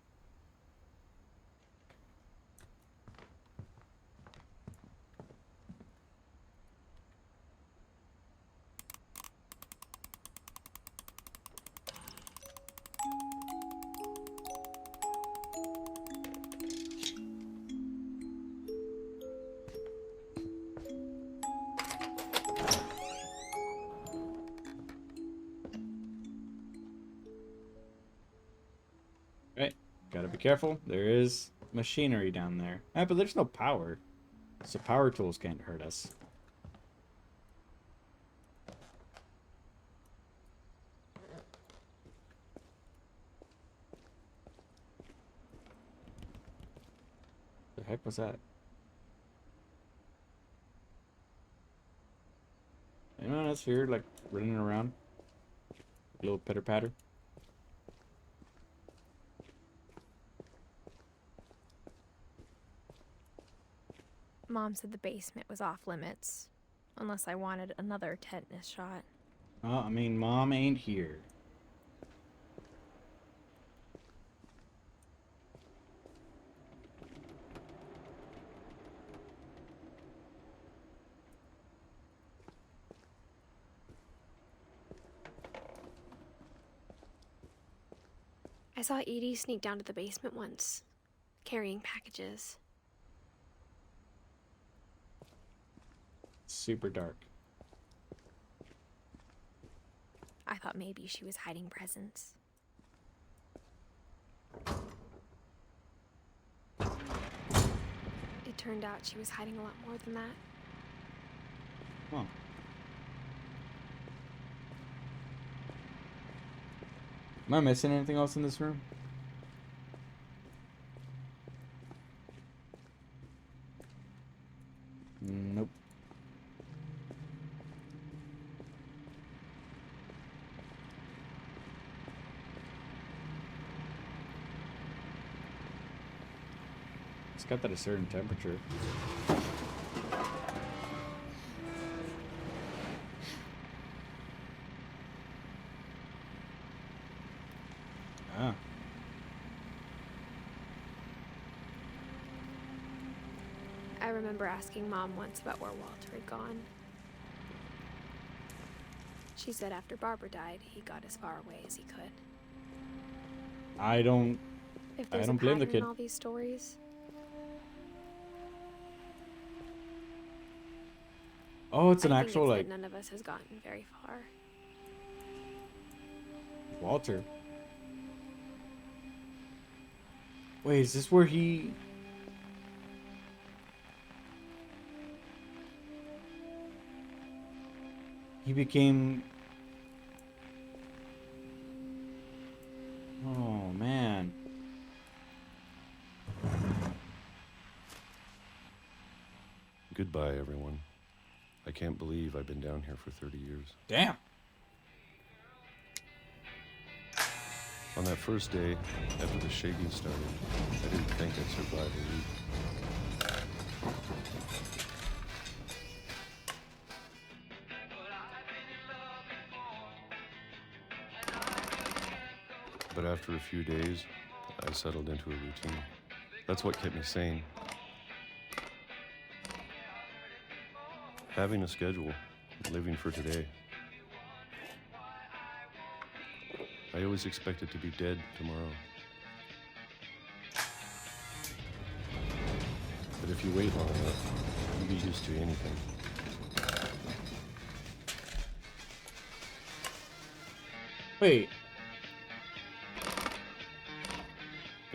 Right, gotta be careful. There is machinery down there. But there's no power. So power tools can't hurt us. The heck was that? Anyone else here, like, running around? A little pitter patter? Mom said the basement was off limits, unless I wanted another tetanus shot. Oh, I mean, Mom ain't here. I saw Edie sneak down to the basement once, carrying packages. Super dark. I thought maybe she was hiding presents. It turned out she was hiding a lot more than that. Huh. Am I missing anything else in this room? Nope. It's got that a certain temperature. Ah. I remember asking Mom once about where Walter had gone. She said after Barbara died, he got as far away as he could. I don't If there's don't a blame the pattern kid. in all these stories, Oh, it's an I think actual it's like that none of us has gotten very far. Walter. Wait, is this where he... He became... Oh, man. Goodbye, everyone. I can't believe I've been down here for 30 years. Damn. On that first day, after the shaking started, I didn't think I'd survive a week. But after a few days, I settled into a routine. That's what kept me sane. Having a schedule, living for today. I always expected to be dead tomorrow. But if you wait long enough, you get used to anything. Wait.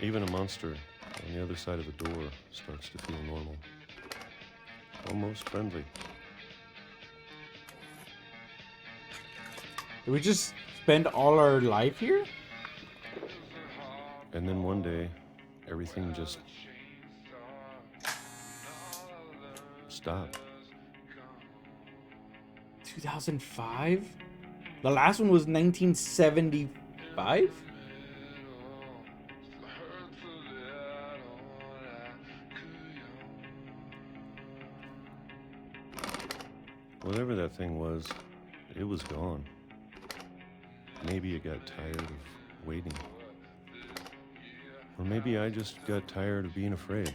Even a monster on the other side of the door starts to feel normal. Almost friendly. Did we just spend all our life here? And then one day, everything just stopped. 2005? The last one was 1975? Whatever that thing was, it was gone. Maybe it got tired of waiting. Or maybe I just got tired of being afraid.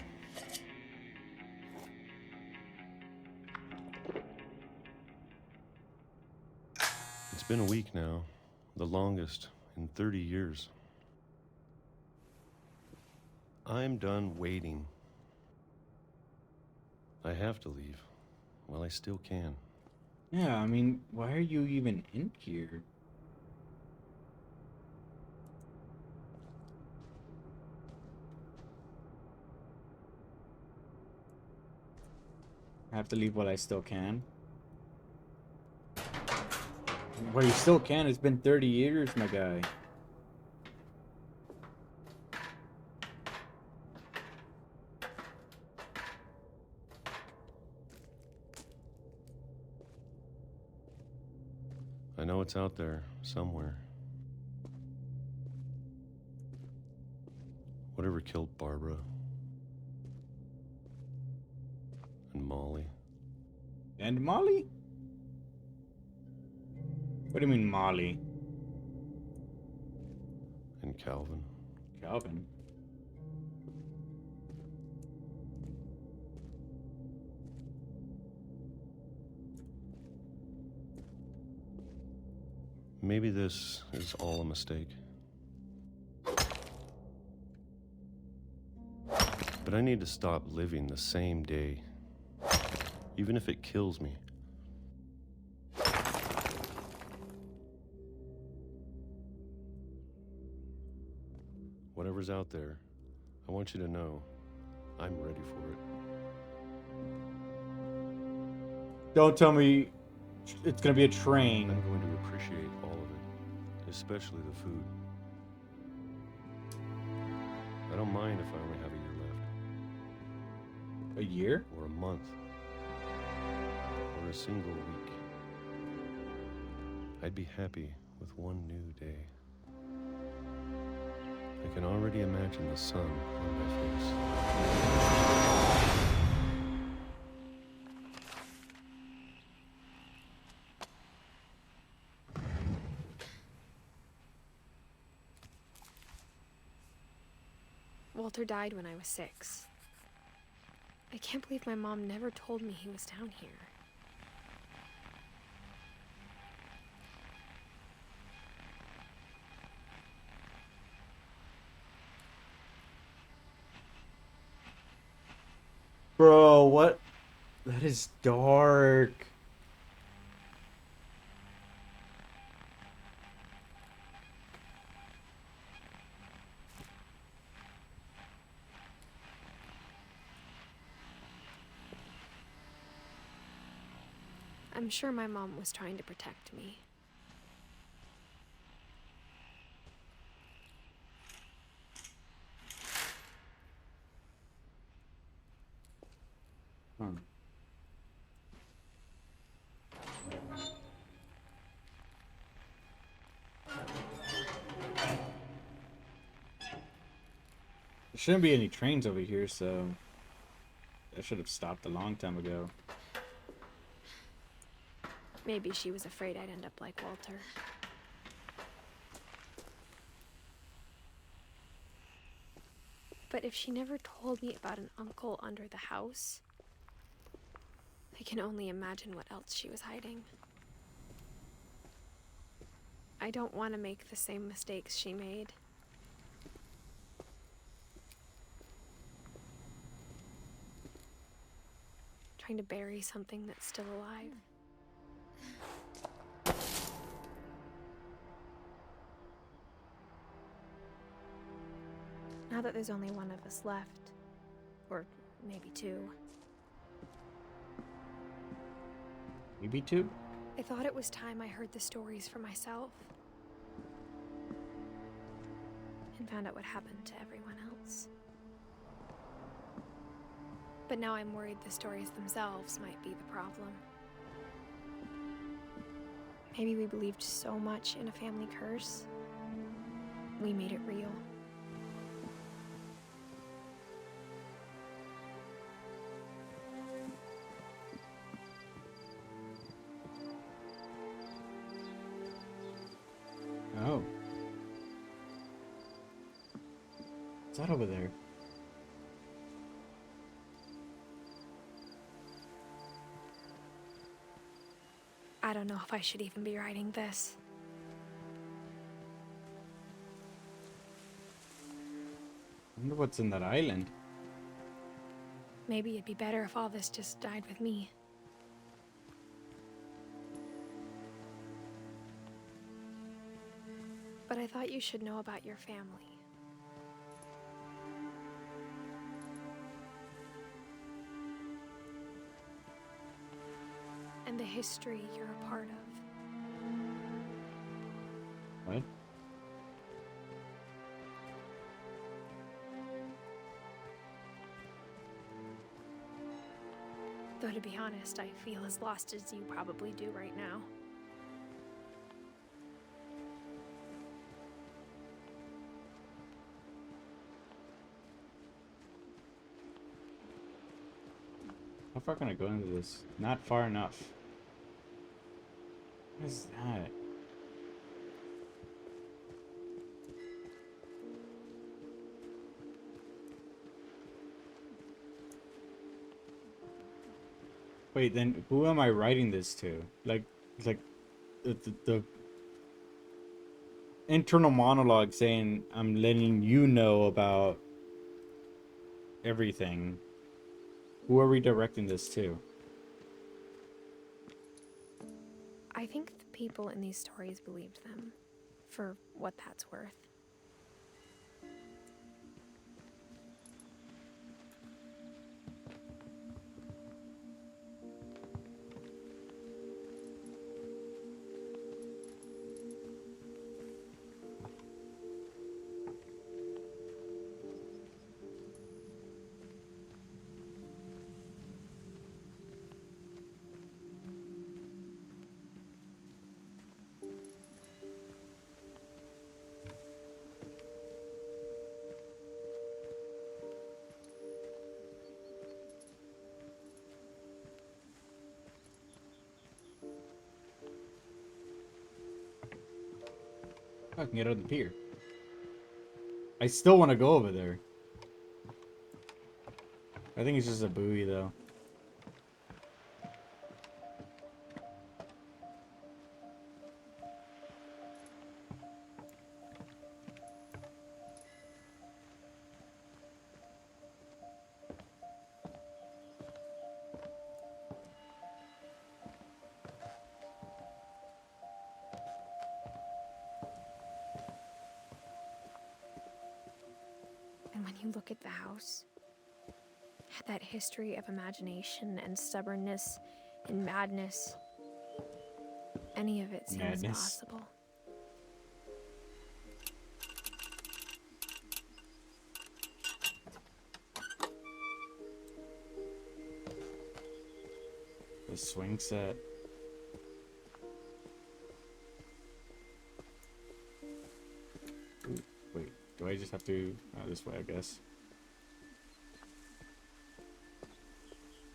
It's been a week now, the longest in 30 years. I'm done waiting. I have to leave while I still can. Yeah, I mean, why are you even in here? I have to leave while I still can. Well, you still can. It's been 30 years, my guy. I know it's out there somewhere. Whatever killed Barbara and Molly. And Molly? What do you mean, Molly? And Calvin. Calvin? Maybe this is all a mistake. But I need to stop living the same day, even if it kills me. Whatever's out there, I want you to know I'm ready for it. Don't tell me it's gonna be a train. I'm going to appreciate all of it, especially the food. I don't mind if I only have a year left. A year? Or a month. Or a single week. I'd be happy with one new day. I can already imagine the sun on my face. Walter died when I was 6. I can't believe my mom never told me he was down here. Bro, what? That is dark. I'm sure my mom was trying to protect me. Hmm. There shouldn't be any trains over here, so I should have stopped a long time ago. Maybe she was afraid I'd end up like Walter. But if she never told me about an uncle under the house, I can only imagine what else she was hiding. I don't want to make the same mistakes she made. Trying to bury something that's still alive. Now that there's only one of us left, or maybe two, Maybe two? I thought it was time I heard the stories for myself and found out what happened to everyone else. But now I'm worried the stories themselves might be the problem. Maybe we believed so much in a family curse, we made it real. Oh. What's that over there? I don't know if I should even be writing this. I wonder what's in that island. Maybe it'd be better if all this just died with me. But I thought you should know about your family. And the history you're a part of. What? Though to be honest, I feel as lost as you probably do right now. How far can I go into this? Not far enough. What is that? Wait, then who am I writing this to? Like the internal monologue saying I'm letting you know about everything. Who are we directing this to? I think the people in these stories believed them, for what that's worth. I can get on the pier. I still want to go over there. I think it's just a buoy, though. And when you look at the house, that history of imagination and stubbornness and madness, any of it seems Madness. possible. The swing set. Ooh, wait, do I just have to... this way, I guess.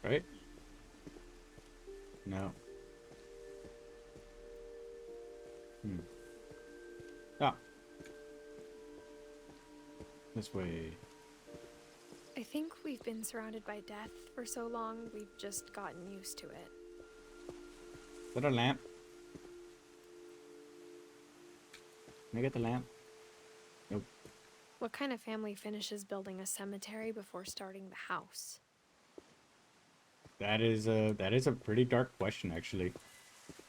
Right? No. Ah. This way. I think we've been surrounded by death for so long, we've just gotten used to it. Is that a lamp? Can I get the lamp? Nope. What kind of family finishes building a cemetery before starting the house? That is a pretty dark question, actually.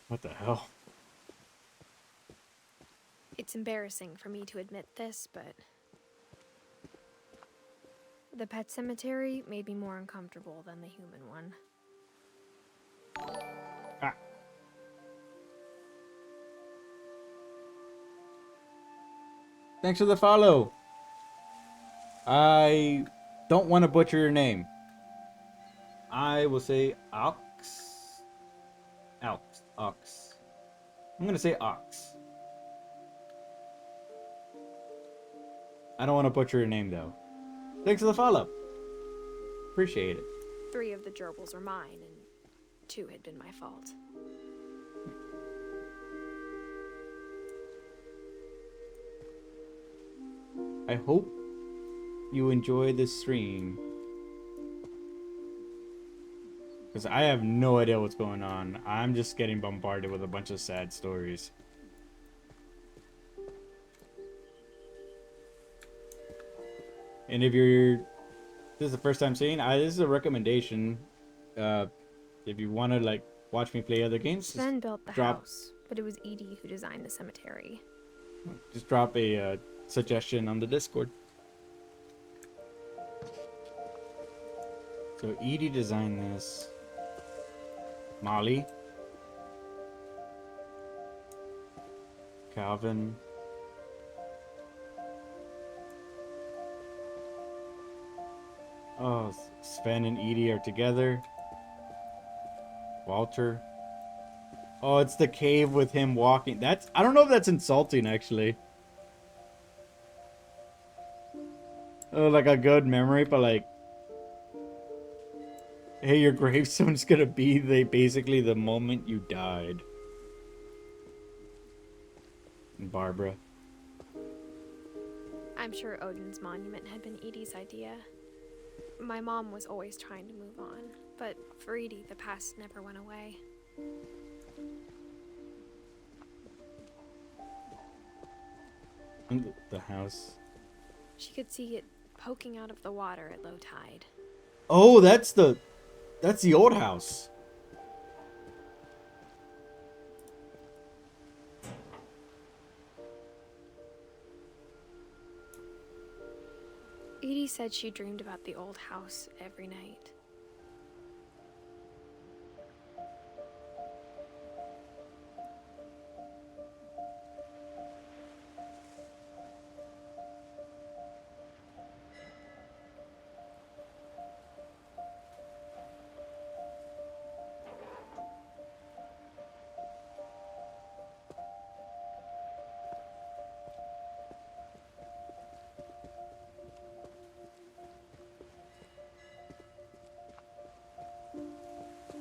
What the hell? It's embarrassing for me to admit this, but the pet cemetery made me more uncomfortable than the human one. Ah. Thanks for the follow. I don't want to butcher your name. I will say Ox. Ox. I'm gonna say Ox. I don't want to butcher your name though. Thanks for the follow. Appreciate it. 3 of the gerbils are mine, and 2 had been my fault. I hope you enjoy this stream. Because I have no idea what's going on. I'm just getting bombarded with a bunch of sad stories. And if you're... This is the first time seeing, this is a recommendation. If you want to, like, watch me play other games, Sven built the drop- house, but it was Edie who designed the cemetery. just drop a suggestion on the Discord. So Edie designed this. Molly. Calvin. Oh, Sven and Edie are together. Walter. Oh, it's the cave with him walking. That's... I don't know if that's insulting, actually. Oh, like a good memory, but like... Hey, your gravestone's gonna be basically the moment you died. And Barbara. I'm sure Odin's monument had been Edie's idea. My mom was always trying to move on, but for Edie, the past never went away. And the house. She could see it poking out of the water at low tide. Oh, that's the old house. Edie said she dreamed about the old house every night.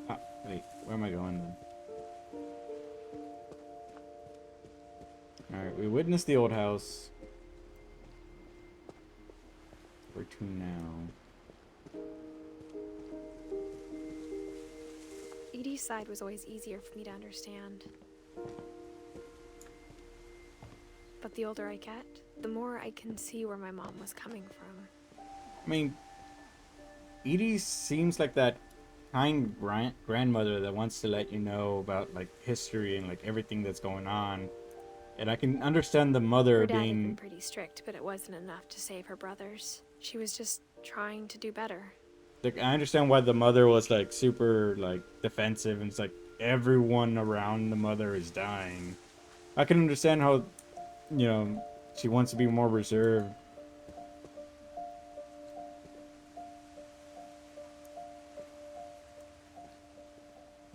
Ah, wait, where am I going then? Alright, we witnessed the old house. Where to now? Edie's side was always easier for me to understand. But the older I get, the more I can see where my mom was coming from. I mean, Edie seems like that kind grandmother that wants to let you know about like history and like everything that's going on. And I can understand the mother Her dad had being... been pretty strict, but it wasn't enough to save her brothers. She was just trying to do better. Like, I understand why the mother was like super like defensive, and it's like everyone around the mother is dying. I can understand how, you know, she wants to be more reserved.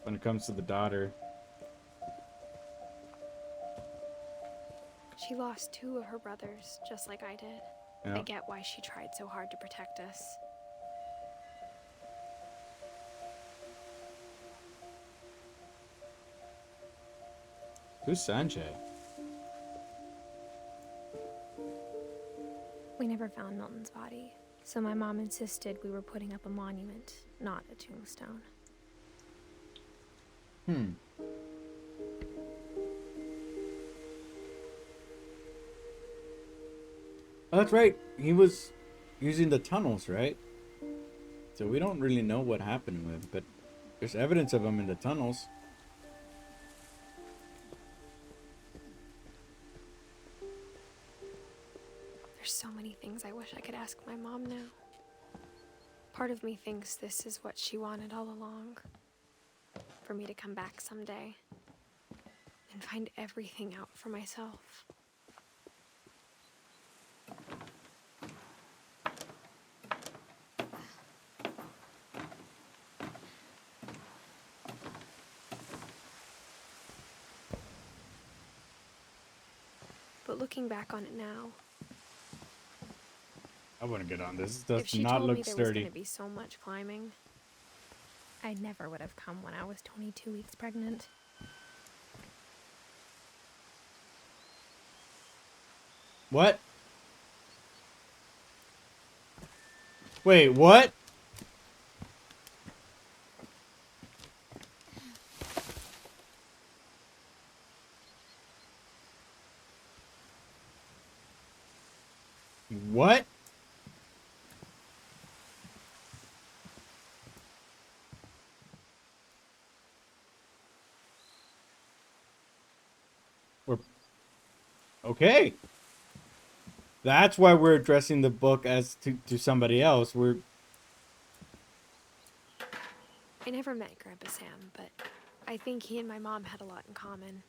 When it comes to the daughter. She lost 2 of her brothers, just like I did. Yeah. I get why she tried so hard to protect us. Who's Sanjay? We never found Milton's body, so my mom insisted we were putting up a monument, not a tombstone. Oh, that's right. He was using the tunnels, right? So we don't really know what happened to him, but there's evidence of him in the tunnels. There's so many things I wish I could ask my mom now. Part of me thinks this is what she wanted all along. For me to come back someday and find everything out for myself. But looking back on it now, I wouldn't get on this. if Does she not told look me there was sturdy. going to be so much climbing, I never would have come when I was 22 weeks pregnant. What? Wait, what? What? We're okay. That's why we're addressing the book as to somebody else. I never met Grandpa Sam, but I think he and my mom had a lot in common.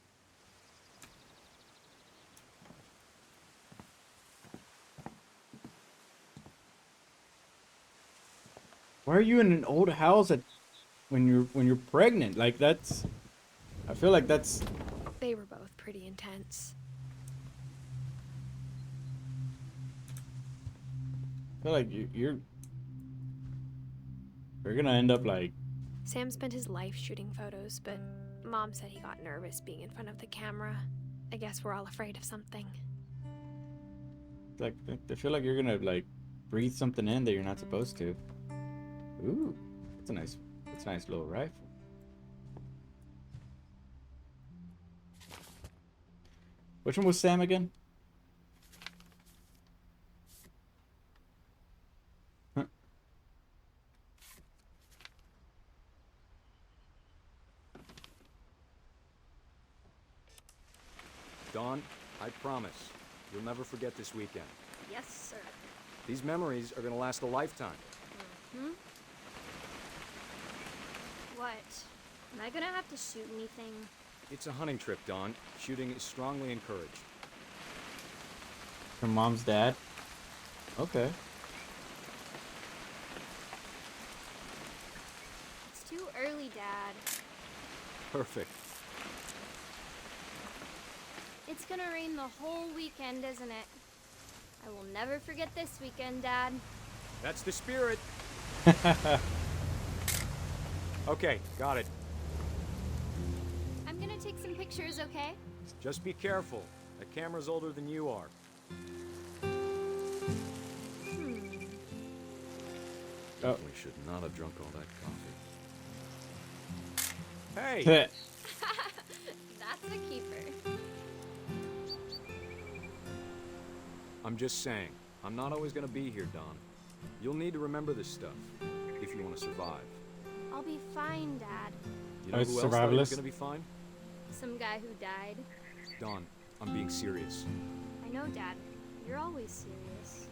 Why are you in an old house when you're pregnant? Like, that's, I feel like that's, They were both pretty intense. I feel like you're gonna end up like, Sam spent his life shooting photos, but Mom said he got nervous being in front of the camera. I guess we're all afraid of something. I feel like you're gonna like breathe something in that you're not supposed to. Ooh, that's a nice little rifle. Which one was Sam again? Huh. Dawn, I promise, you'll never forget this weekend. Yes, sir. These memories are gonna last a lifetime. What? Am I gonna have to shoot anything? It's a hunting trip, Dawn. Shooting is strongly encouraged. Her mom's dad? Okay. It's too early, Dad. Perfect. It's gonna rain the whole weekend, isn't it? I will never forget this weekend, Dad. That's the spirit. Okay, got it. I'm gonna take some pictures, okay? Just be careful. The camera's older than you are. Oh. We should not have drunk all that coffee. Hey! That's a keeper. I'm just saying, I'm not always gonna be here, Dawn. You'll need to remember this stuff if you want to survive. I'll be fine, Dad. You know As who else thought he was survivalist? gonna be fine? Some guy who died. Dawn, I'm being serious. I know, Dad. You're always serious.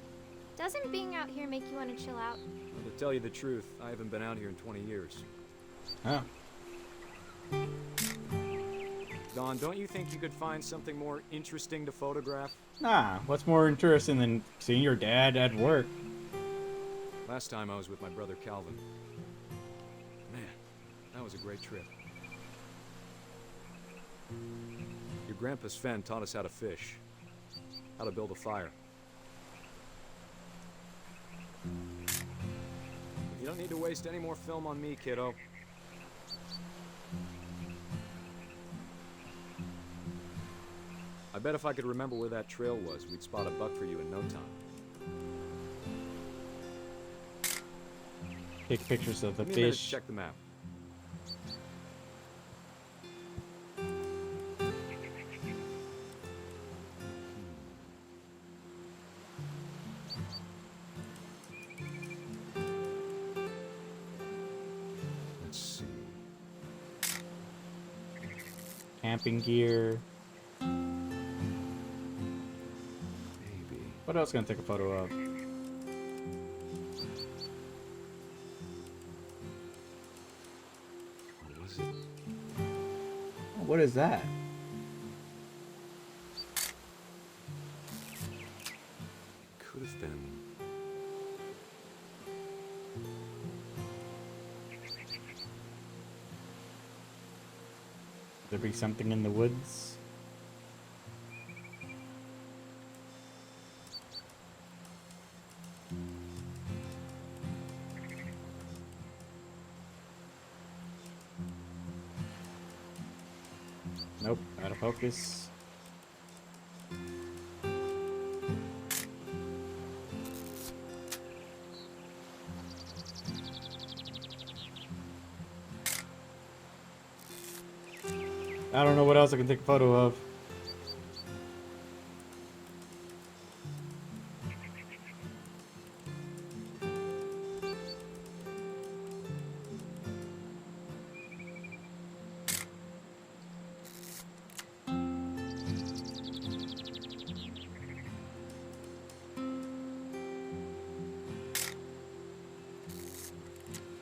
Doesn't being out here make you want to chill out? Well, to tell you the truth, I haven't been out here in 20 years. Huh. Don, don't you think you could find something more interesting to photograph? Nah, what's more interesting than seeing your dad at work? Last time I was with my brother Calvin. Man, that was a great trip. Your grandpa Sven taught us how to fish, how to build a fire. You don't need to waste any more film on me, kiddo. I bet if I could remember where that trail was, we'd spot a buck for you in no time. Take pictures of the Give me a minute to fish. check the map. Let's see. Camping gear. Maybe. What else can I take a photo of? What was it? Oh, what is that? Could have been. Could there be something in the woods? Nope, out of focus. I don't know what else I can take a photo of.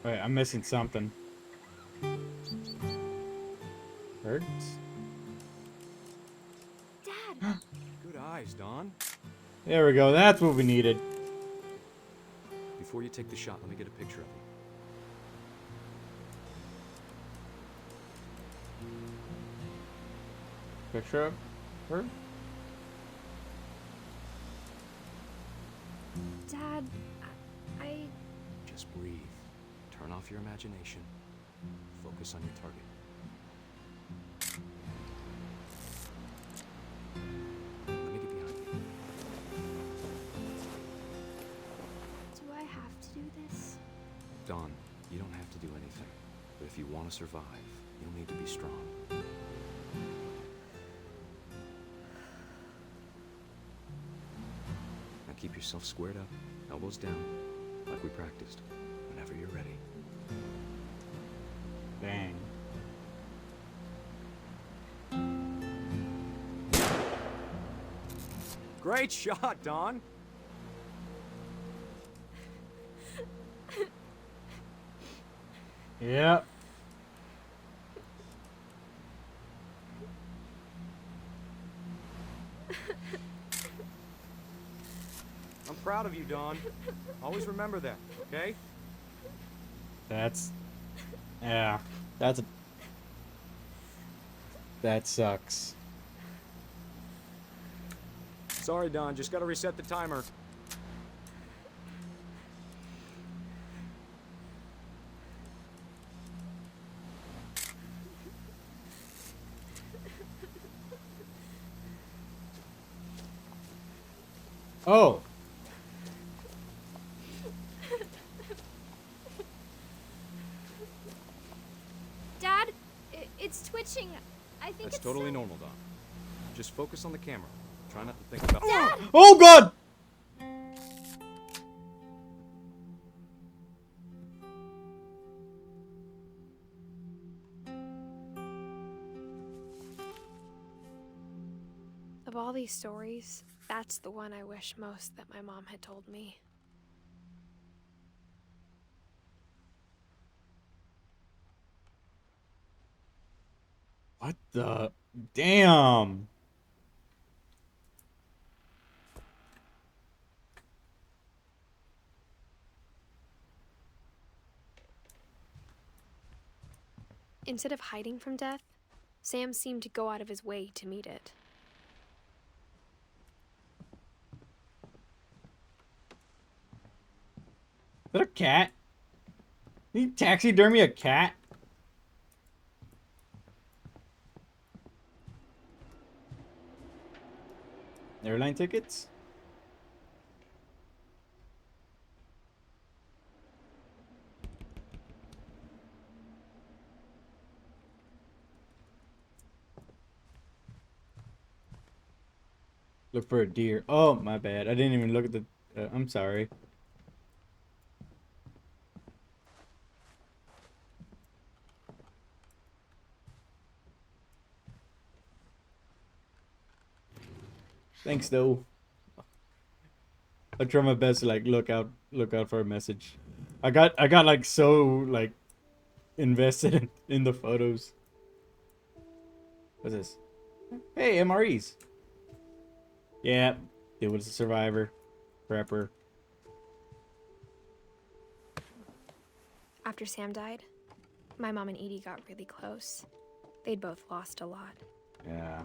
Wait, I'm missing something. Birds? Dad! Good eyes, Don. There we go, that's what we needed. Before you take the shot, let me get a picture of you. Picture of her? Dad, I... Just breathe. Turn off your imagination. Focus on your target. Let me get behind you. Do I have to do this? Don, you don't have to do anything. But if you want to survive, you'll need to be strong. Now keep yourself squared up, elbows down, like we practiced. Whenever you're ready. Bang. Great shot, Don! Yep. I'm proud of you, Don. Always remember that, okay? Yeah, that sucks. Sorry, Don, just gotta reset the timer. Oh! Dad, it's twitching. I think That's it's totally so... normal, Don. Just focus on the camera. Try not to think about... Dad! Oh god! Of all these stories, that's the one I wish most that my mom had told me. What the? Damn. Instead of hiding from death, Sam seemed to go out of his way to meet it. Is that a cat? You taxidermy a cat? Airline tickets? Look for a deer. Oh, my bad. I didn't even look at the... I'm sorry. Thanks, though. I try my best to like look out for a message. I got like so like invested in the photos. What's this? Hey, MREs. Yeah, it was a survivor, prepper. After Sam died, my mom and Edie got really close. They'd both lost a lot. Yeah.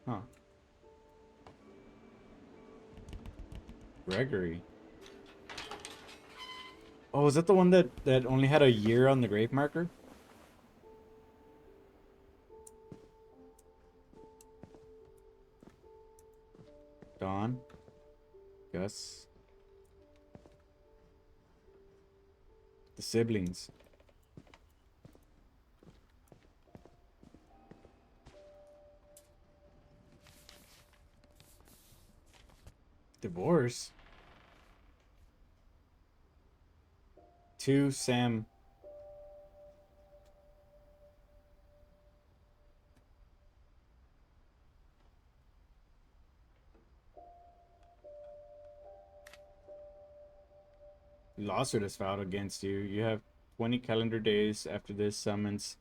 Huh. Gregory. Oh, is that the one that only had a year on the grave marker? Dawn. Gus. The siblings. Divorce. 2 Sam. Lawsuit is filed against you. You have 20 calendar days after this summons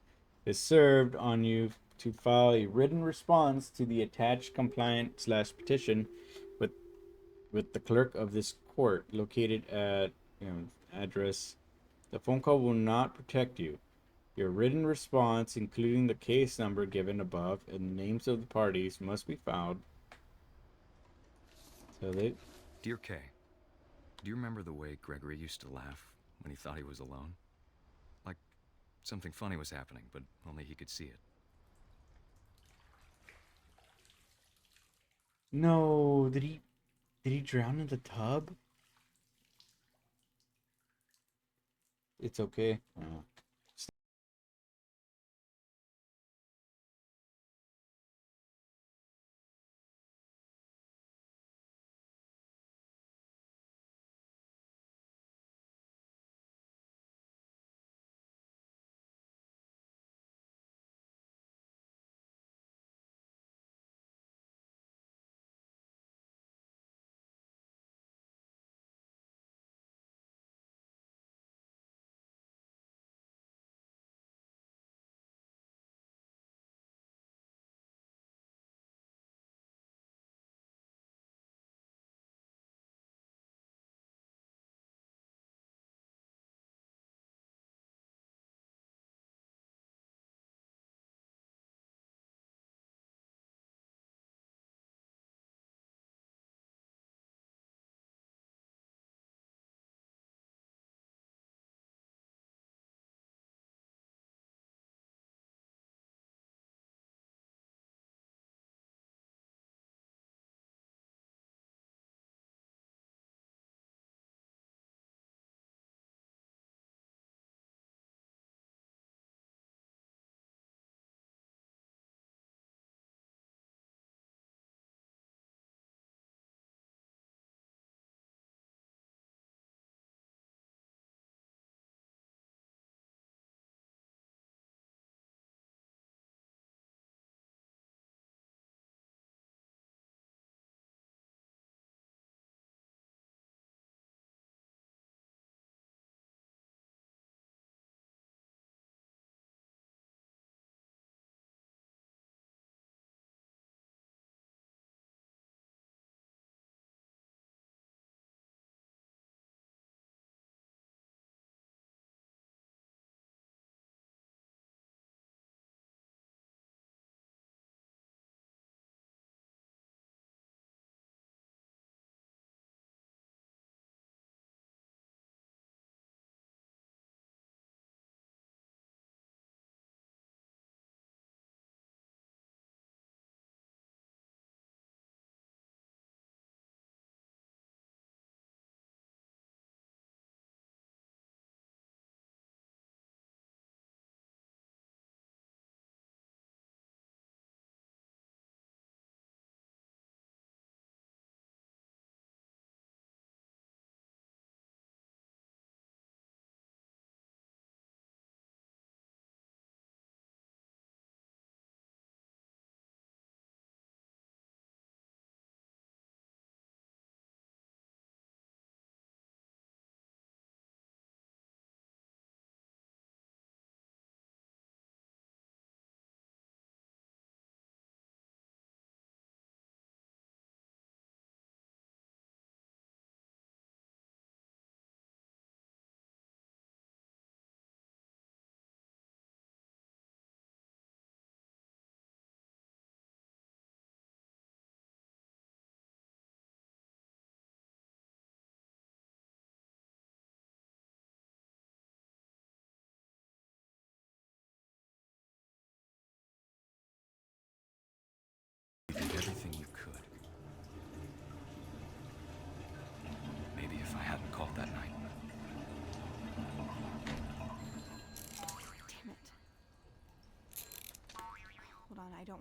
is served on you to file a written response to the attached complaint / petition with the clerk of this court located at address. The phone call will not protect you. Your written response, including the case number given above and names of the parties, must be filed. So they... Dear Kay, do you remember the way Gregory used to laugh when he thought he was alone? Like something funny was happening, but only he could see it. No, did he drown in the tub? It's okay.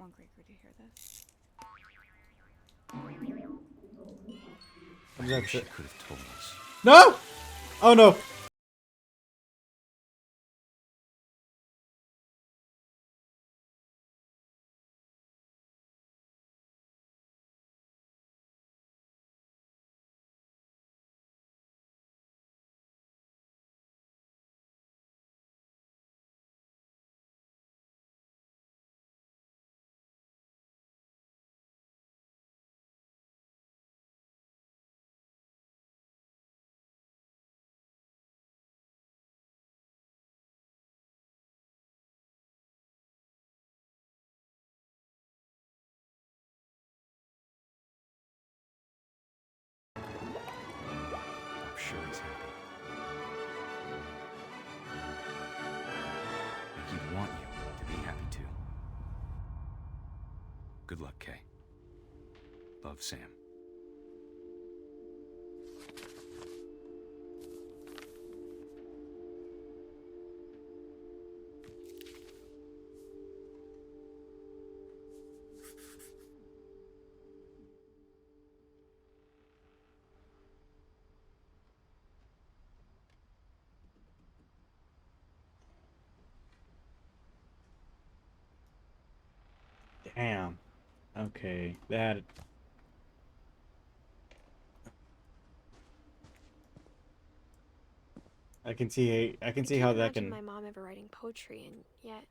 want Gregory to hear this. I wish you could have told us. No! Oh no! I'm sure he's happy. And he'd want you to be happy too. Good luck, Kay. Love, Sam. Damn. Okay, that. I can see how that Imagine can. my mom ever writing poetry, and yet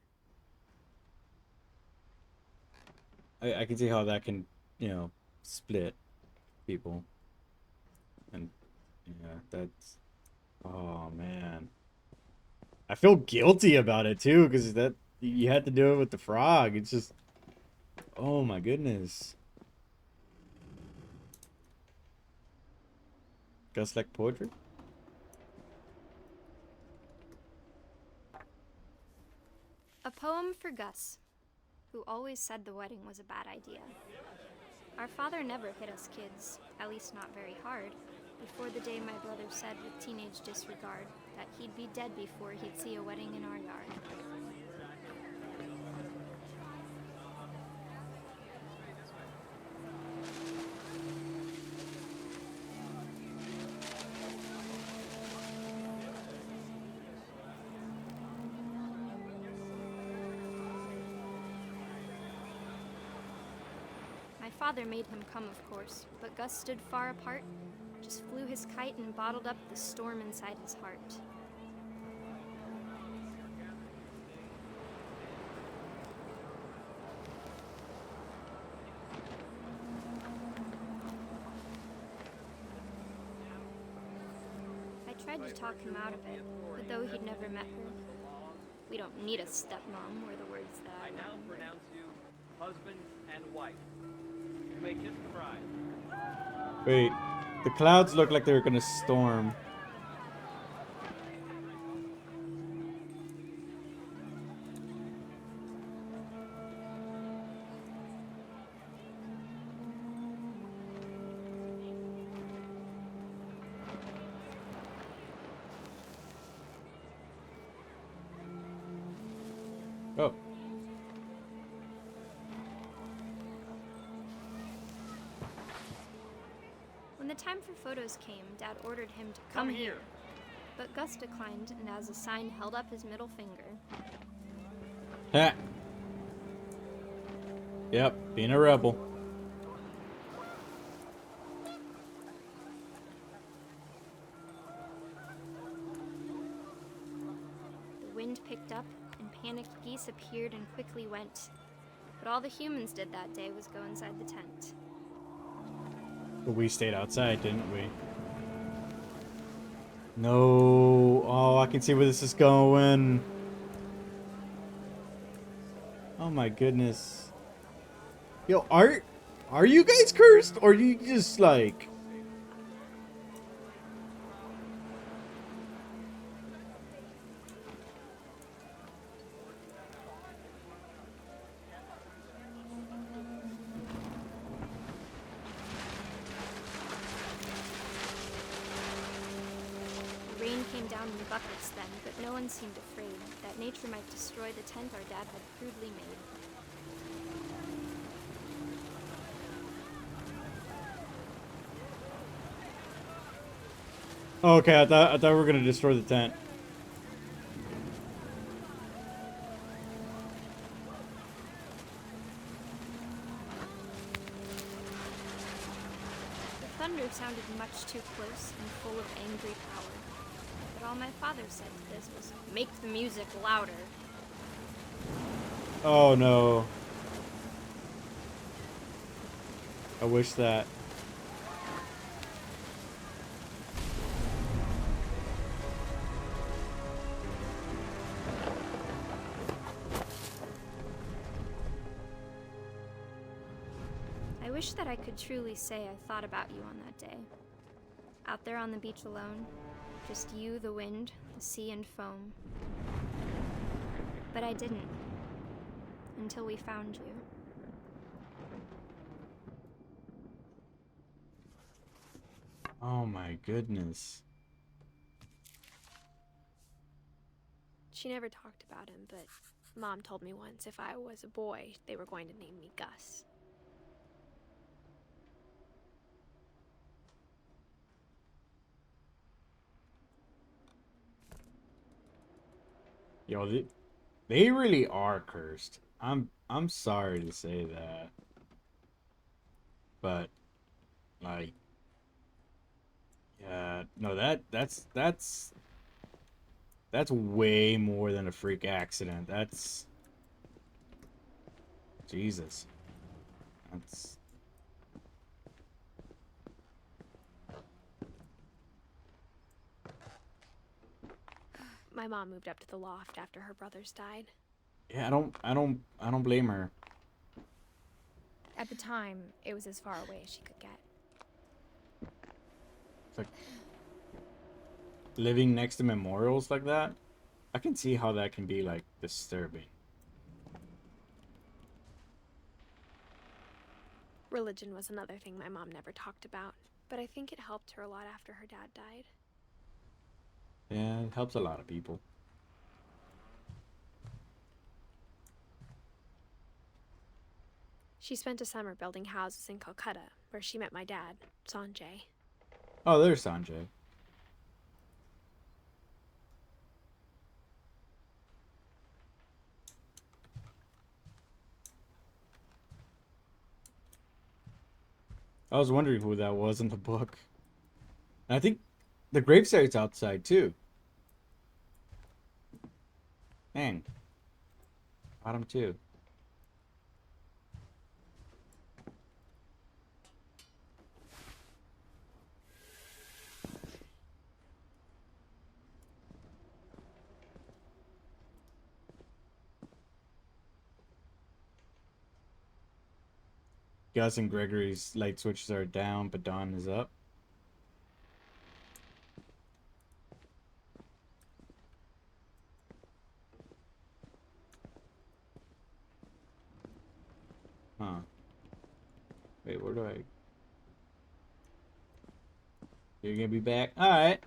I can see how that can, you know, split people. And yeah, that's. Oh man. I feel guilty about it too, because that you had to do it with the frog. It's just. Oh my goodness. Gus like poetry? A poem for Gus, who always said the wedding was a bad idea. Our father never hit us kids, at least not very hard, before the day my brother said with teenage disregard that he'd be dead before he'd see a wedding in our yard. My father made him come, of course, but Gus stood far apart, just flew his kite and bottled up the storm inside his heart. I tried to talk him out of it, but though he'd never met her, we don't need a stepmom, were the words that I now remembered. pronounce you husband and wife. You may kiss the bride. Wait, the clouds look like they were gonna storm. Oh. When the time for photos came, Dad ordered him to come here. But Gus declined, and as a sign held up his middle finger. Ha. Yep, being a rebel. The wind picked up, and panicked geese appeared and quickly went. But all the humans did that day was go inside the tent. But we stayed outside, didn't we? No. Oh, I can see where this is going. Oh my goodness. Yo, are you guys cursed, or you just like? The rain came down in buckets then, but no one seemed afraid that nature might destroy the tent our dad had crudely made. Oh, okay, I thought we were gonna destroy the tent. The thunder sounded much too close and full of angry power. But all my father said to this was, make the music louder. Oh no. I wish that. I wish that I could truly say I thought about you on that day. Out there on the beach alone, just you, the wind, the sea, and foam. But I didn't. Until we found you. Oh my goodness. She never talked about him, but Mom told me once if I was a boy, they were going to name me Gus. Yo, they really are cursed. I'm sorry to say that. But like yeah, no, that's way more than a freak accident. That's Jesus. That's My mom moved up to the loft after her brothers died. yeah, I don't blame her. At the time, it was as far away as she could get. It's like living next to memorials like that. I can see how that can be like disturbing. Religion was another thing my mom never talked about, but I think it helped her a lot after her dad died. Yeah, it helps a lot of people. She spent a summer building houses in Calcutta, where she met my dad, Sanjay. Oh, there's Sanjay. I was wondering who that was in the book. And I think the gravesite's outside too. Dang. Bottom two. Gus and Gregory's light switches are down, but Dawn is up. Huh. Wait, where do I... You're gonna be back? Alright.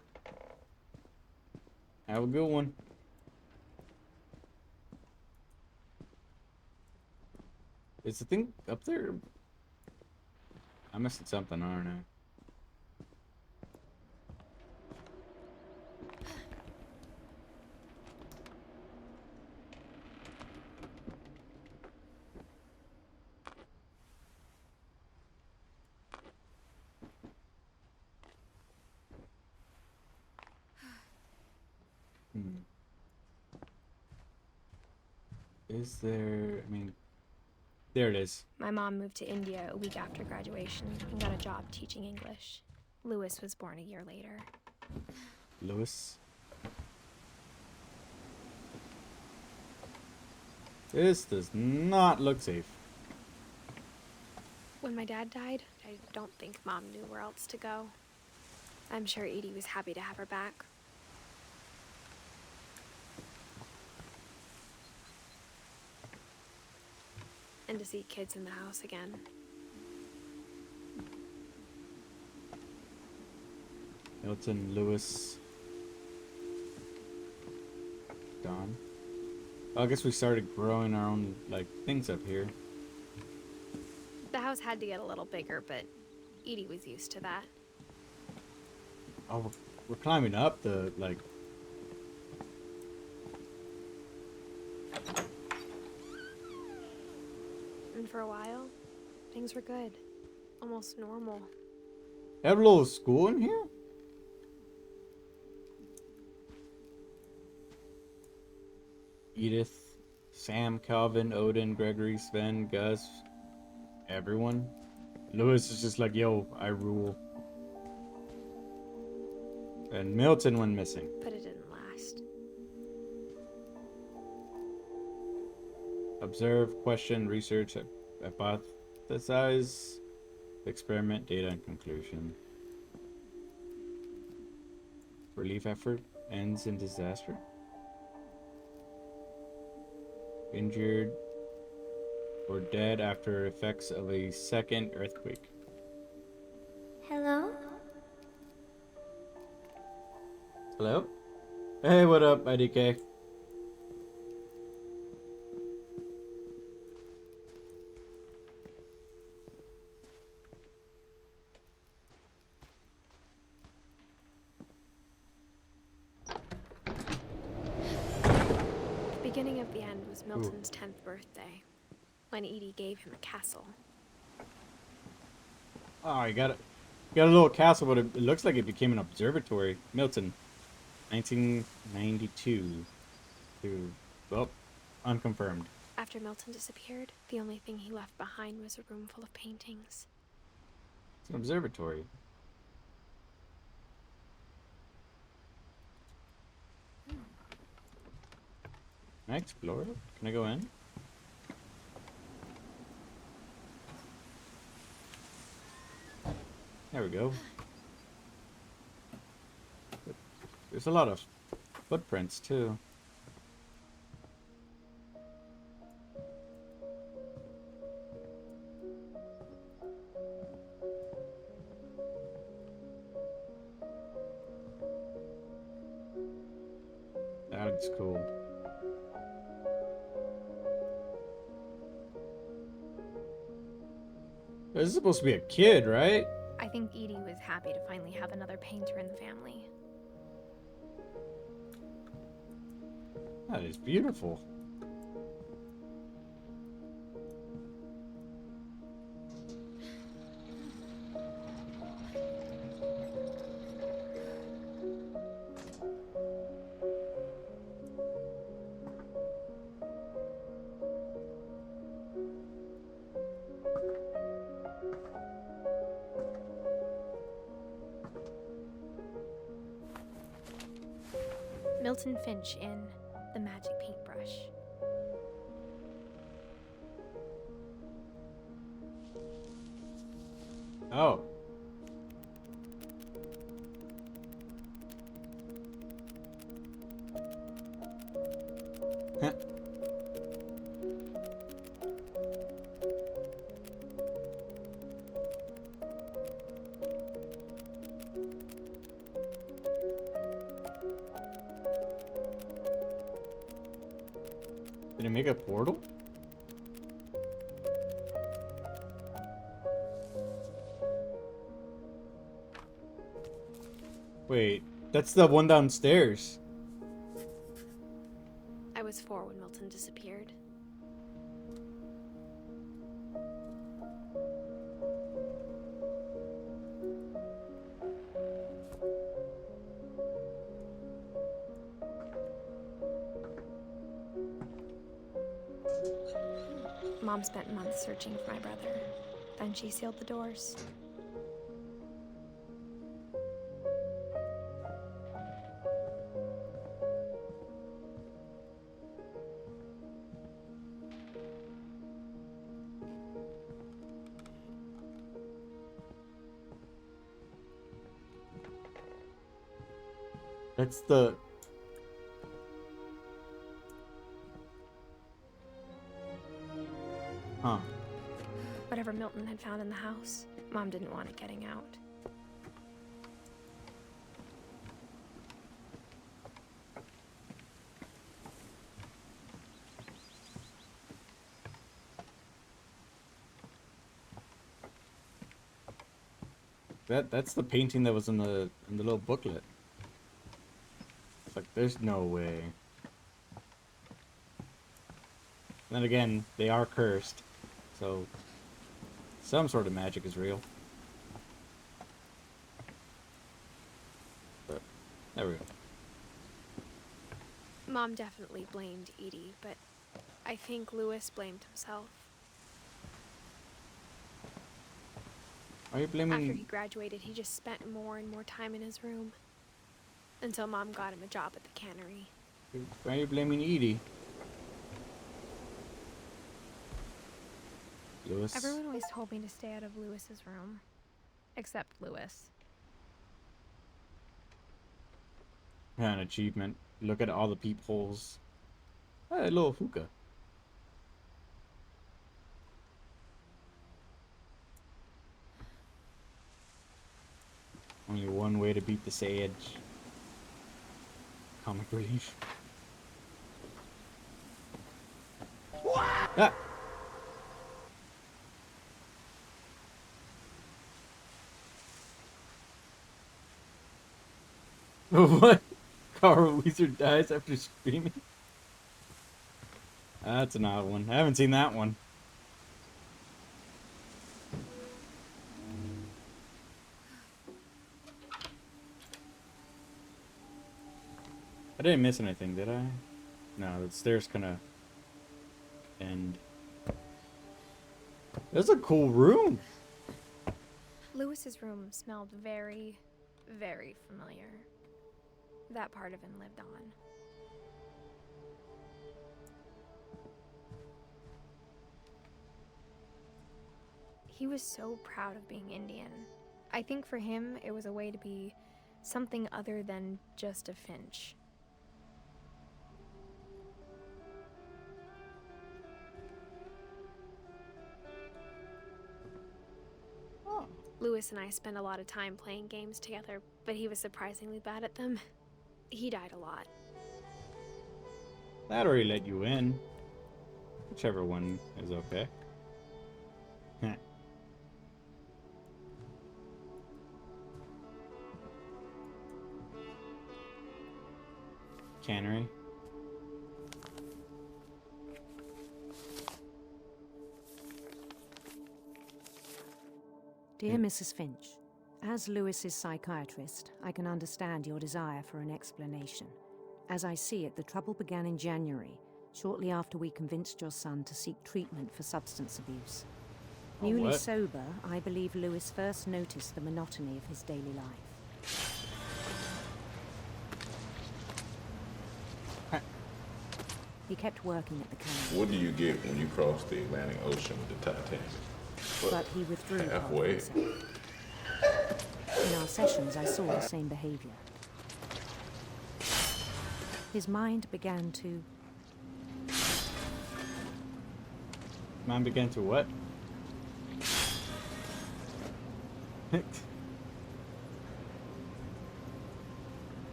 Have a good one. Is the thing up there? I'm missing something, aren't I? Is there... I mean... There it is. My mom moved to India a week after graduation and got a job teaching English. Lewis was born a year later. Lewis. This does not look safe. When my dad died, I don't think Mom knew where else to go. I'm sure Edie was happy to have her back. And to see kids in the house again. Milton, Lewis, Don. Well, I guess we started growing our own, like, things up here. The house had to get a little bigger, but Edie was used to that. Oh, we're climbing up the, like... And for a while, things were good. Almost normal. Have a little school in here? Edith, Sam, Calvin, Odin, Gregory, Sven, Gus, everyone. Lewis is just like, yo, I rule. And Milton went missing. But it didn't last. Observe, question, research, hypothesize, experiment, data, and conclusion. Relief effort ends in disaster. Injured or dead after effects of a second earthquake. Hello? Hello? Hey, what up, IDK? The beginning of the end was Milton's 10th birthday, when Edie gave him a castle. Oh, you got a little castle, but it looks like it became an observatory. Milton, 1992. Well, unconfirmed. After Milton disappeared, the only thing he left behind was a room full of paintings. It's an observatory. Can I explore it? Can I go in? There we go. There's a lot of footprints too. That's cool. This is supposed to be a kid, right? I think Edie was happy to finally have another painter in the family. That is beautiful. Milton Finch in The Magic Paintbrush. Oh. Huh. Did it make a portal? Wait, that's the one downstairs. I was 4 when Milton disappeared. Mom spent months searching for my brother. Then she sealed the doors. That's the... Huh. Whatever Milton had found in the house, Mom didn't want it getting out. That's the painting that was in the little booklet. There's no way. Then again, they are cursed, so some sort of magic is real. But there we go. Mom definitely blamed Edie, but I think Lewis blamed himself. Are you blaming... After he graduated, he just spent more and more time in his room. Until Mom got him a job at the cannery. Why are you blaming Edie? Lewis? Everyone always told me to stay out of Lewis's room. Except Lewis. Yeah, an achievement. Look at all the peepholes. Hey, a little hookah. Only one way to beat the Sage. Comic relief. Ah! What? Carl Weezer dies after screaming? That's an odd one. I haven't seen that one. I didn't miss anything, did I? No, the stairs kind of end. That's a cool room. Lewis's room smelled very, very familiar. That part of him lived on. He was so proud of being Indian. I think for him, it was a way to be something other than just a Finch. Lewis and I spent a lot of time playing games together, but he was surprisingly bad at them. He died a lot. That already let you in. Whichever one is okay. Heh. Cannery. Dear Mrs. Finch, as Lewis's psychiatrist, I can understand your desire for an explanation. As I see it, the trouble began in January, shortly after we convinced your son to seek treatment for substance abuse. Newly what? sober, I believe Lewis first noticed the monotony of his daily life. He kept working at the cannery. What do you get when you cross the Atlantic Ocean with the Titanic? But he withdrew halfway. In our sessions, I saw the same behavior. His mind began to... Mine began to what?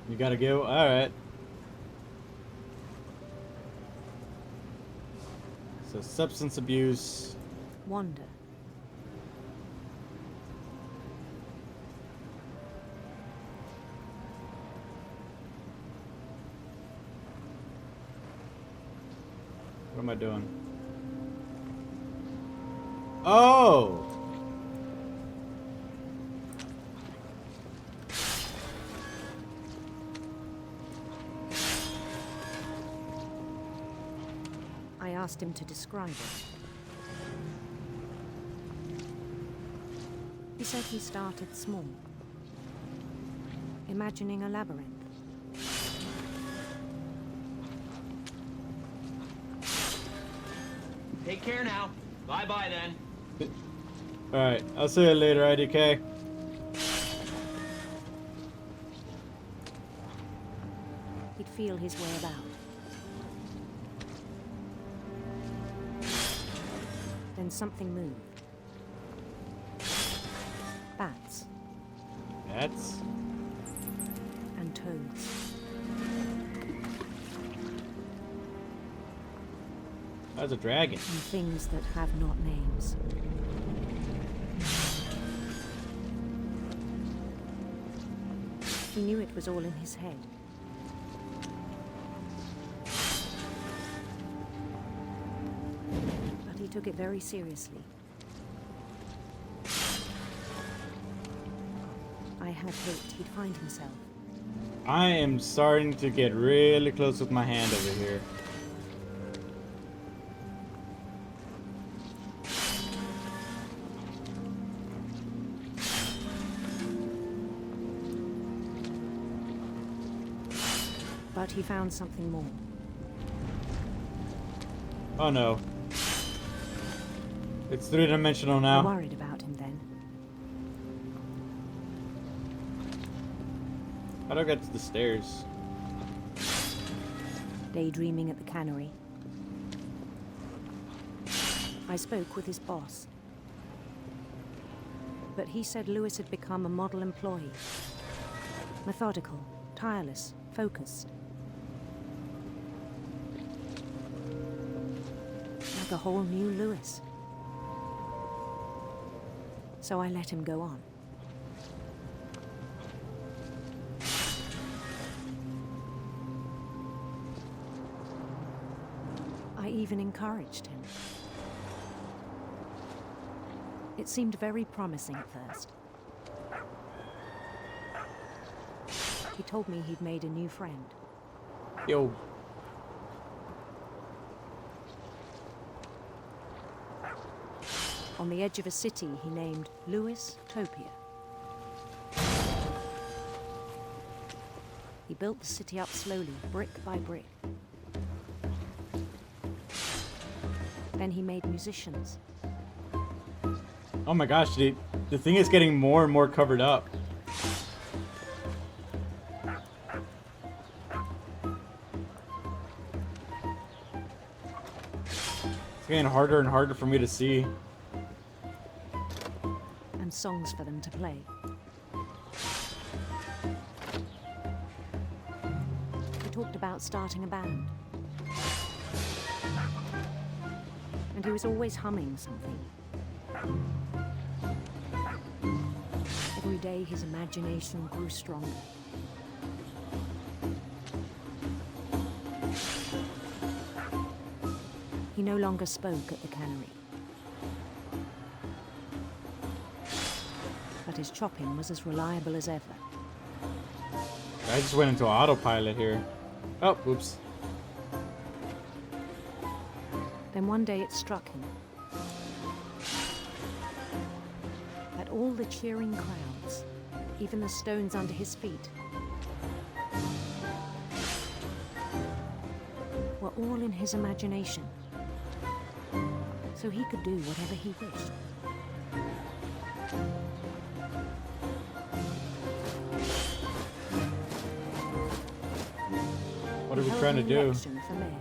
You gotta go? Alright. So substance abuse. Wander. What am I doing? Oh! I asked him to describe it. He said he started small, imagining a labyrinth. Take care now. Bye-bye then. Alright, I'll see you later, IDK. He'd feel his way about. Then something moved. Bats. Bats? And toads. That's a dragon. And things that have not names. He knew it was all in his head. But he took it very seriously. I had hoped he'd find himself. I am starting to get really close with my hand over here. But he found something more. Oh no. It's three-dimensional I now. worried about him then. How do I get to the stairs? Daydreaming at the cannery. I spoke with his boss. But he said Lewis had become a model employee. Methodical, tireless, focused. Like a whole new Lewis. So I let him go on. I even encouraged him. It seemed very promising at first. He told me he'd made a new friend. Yo. On the edge of a city he named Lewis Topia. He built the city up slowly, brick by brick. Then he made musicians. Oh my gosh, dude. The thing is getting more and more covered up. It's getting harder and harder for me to see. And songs for them to play. He talked about starting a band. And he was always humming something. Every day his imagination grew stronger. He no longer spoke at the cannery. But his chopping was as reliable as ever. I just went into autopilot here. Oh, oops. Then one day it struck him that all the cheering crowds, even the stones under his feet, were all in his imagination. So he could do whatever he wished. What are we trying to do? For mayor.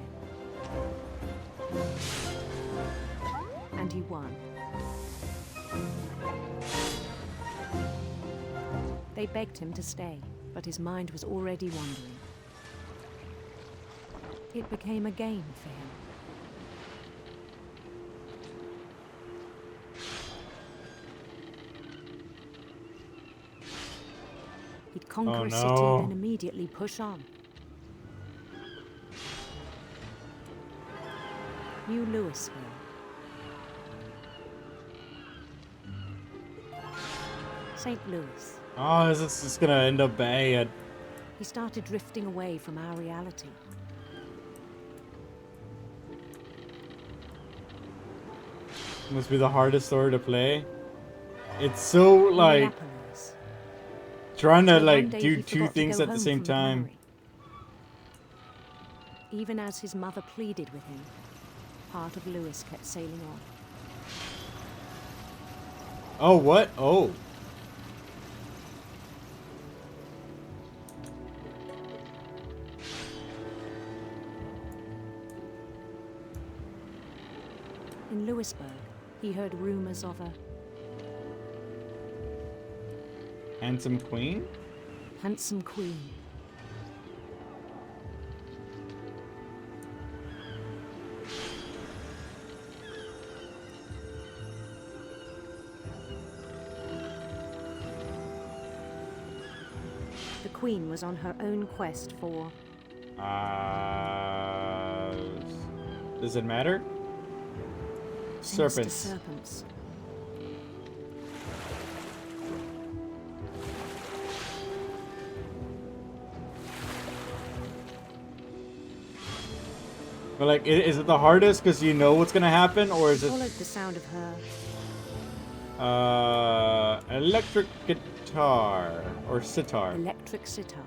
And he won. They begged him to stay, but his mind was already wandering. It became a game for him. He'd conquer a city, then immediately push on. New Louisville. St. Louis. Oh, this is just gonna end up bad. He started drifting away from our reality. Must be the hardest story to play. It's so like trying to like do two things at the same time. Even as his mother pleaded with him, part of Lewis kept sailing on. Oh, what? Oh. In Louisburg, he heard rumors of a handsome queen? Handsome queen. The Queen was on her own quest for... Does it matter? sinister Serpents. serpents. But like, is it the hardest because you know what's gonna happen, or is it? Followed the sound of her Electric guitar or sitar. electric sitar.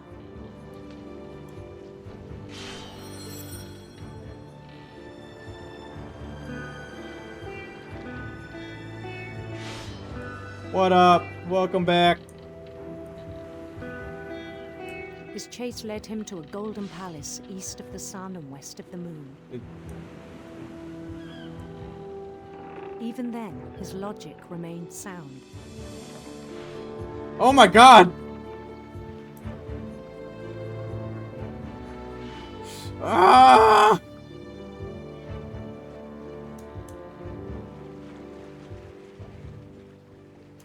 What up? Welcome back. His chase led him to a golden palace east of the sun and west of the moon. Even then, his logic remained sound. Oh my god! Ah!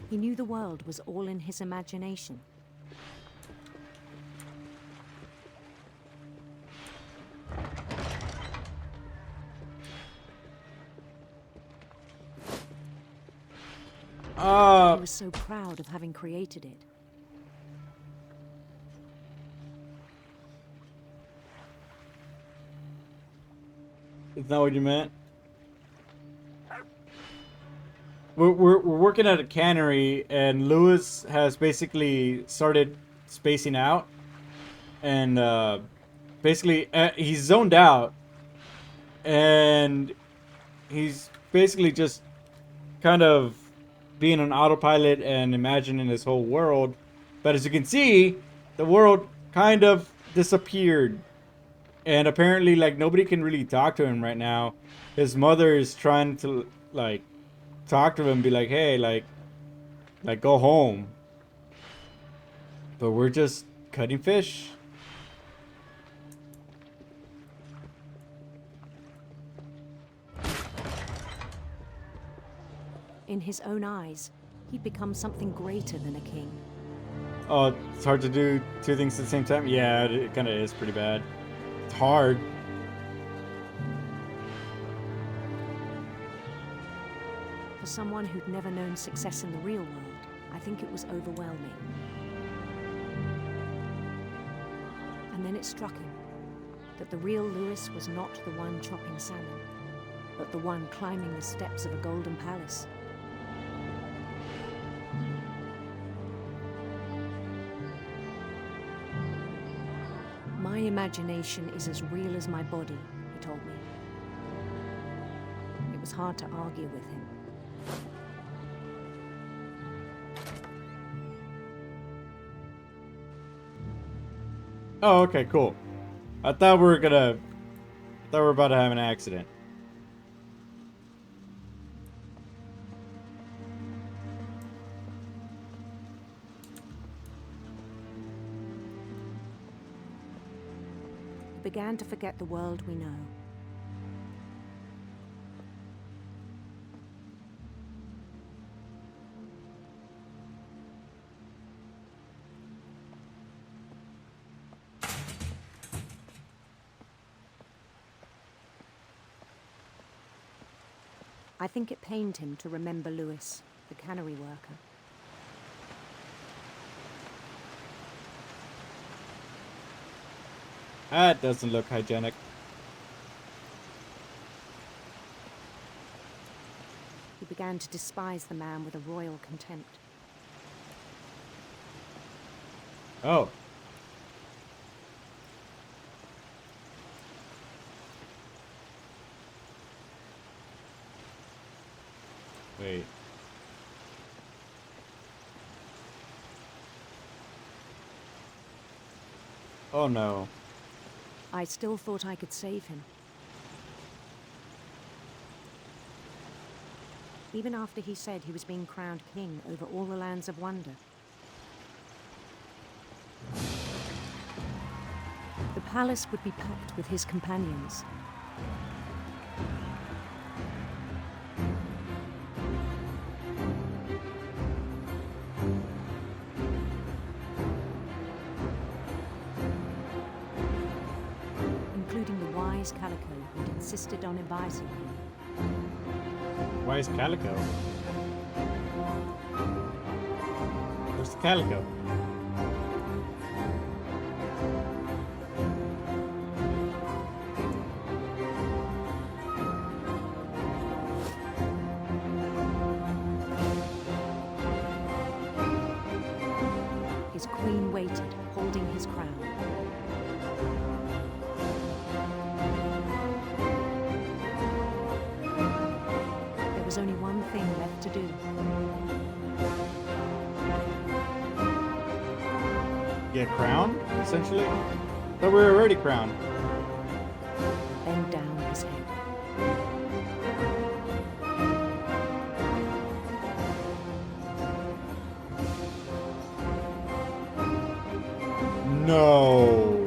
He knew the world was all in his imagination. He was so proud of having created it. Is that what you meant? We're working at a cannery, and Lewis has basically started spacing out, and basically he's zoned out, and he's basically just kind of being on autopilot and imagining this whole world. But as you can see, the world kind of disappeared, and apparently like nobody can really talk to him right now. His mother is trying to like talk to him and be like, hey, like go home, but we're just cutting fish. In his own eyes, he'd become something greater than a king. Oh, it's hard to do two things at the same time. Yeah, it kind of is pretty bad. It's hard. For someone who'd never known success in the real world, I think it was overwhelming. And then it struck him that the real Lewis was not the one chopping salmon, but the one climbing the steps of a golden palace. My imagination is as real as my body, he told me. It was hard to argue with him. Oh, okay, cool. I thought we were about to have an accident. He began to forget the world we know. I think it pained him to remember Lewis, the cannery worker. That doesn't look hygienic. He began to despise the man with a royal contempt. Oh. Wait. Oh no. I still thought I could save him. Even after he said he was being crowned king over all the lands of wonder. The palace would be packed with his companions. wise Calico who'd insisted on inviting me. Why is Calico? Where's the Calico? His queen waited, holding his crown. There was only one thing left to do. Get crowned, essentially? Thought we were already crowned. Bend down his head. No.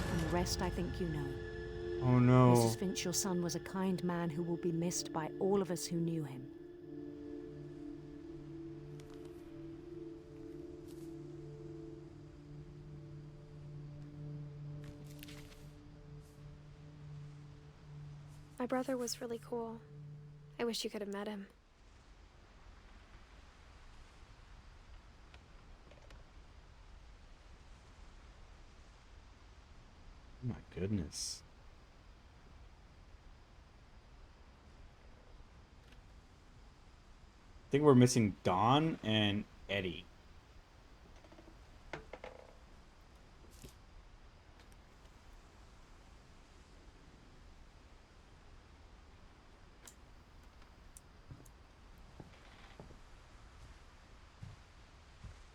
And the rest I think you know. Oh no. Mrs. Finch, your son was a kind man who will be missed by all of us who knew him. My brother was really cool. I wish you could have met him. Oh my goodness. I think we're missing Dawn and Eddie.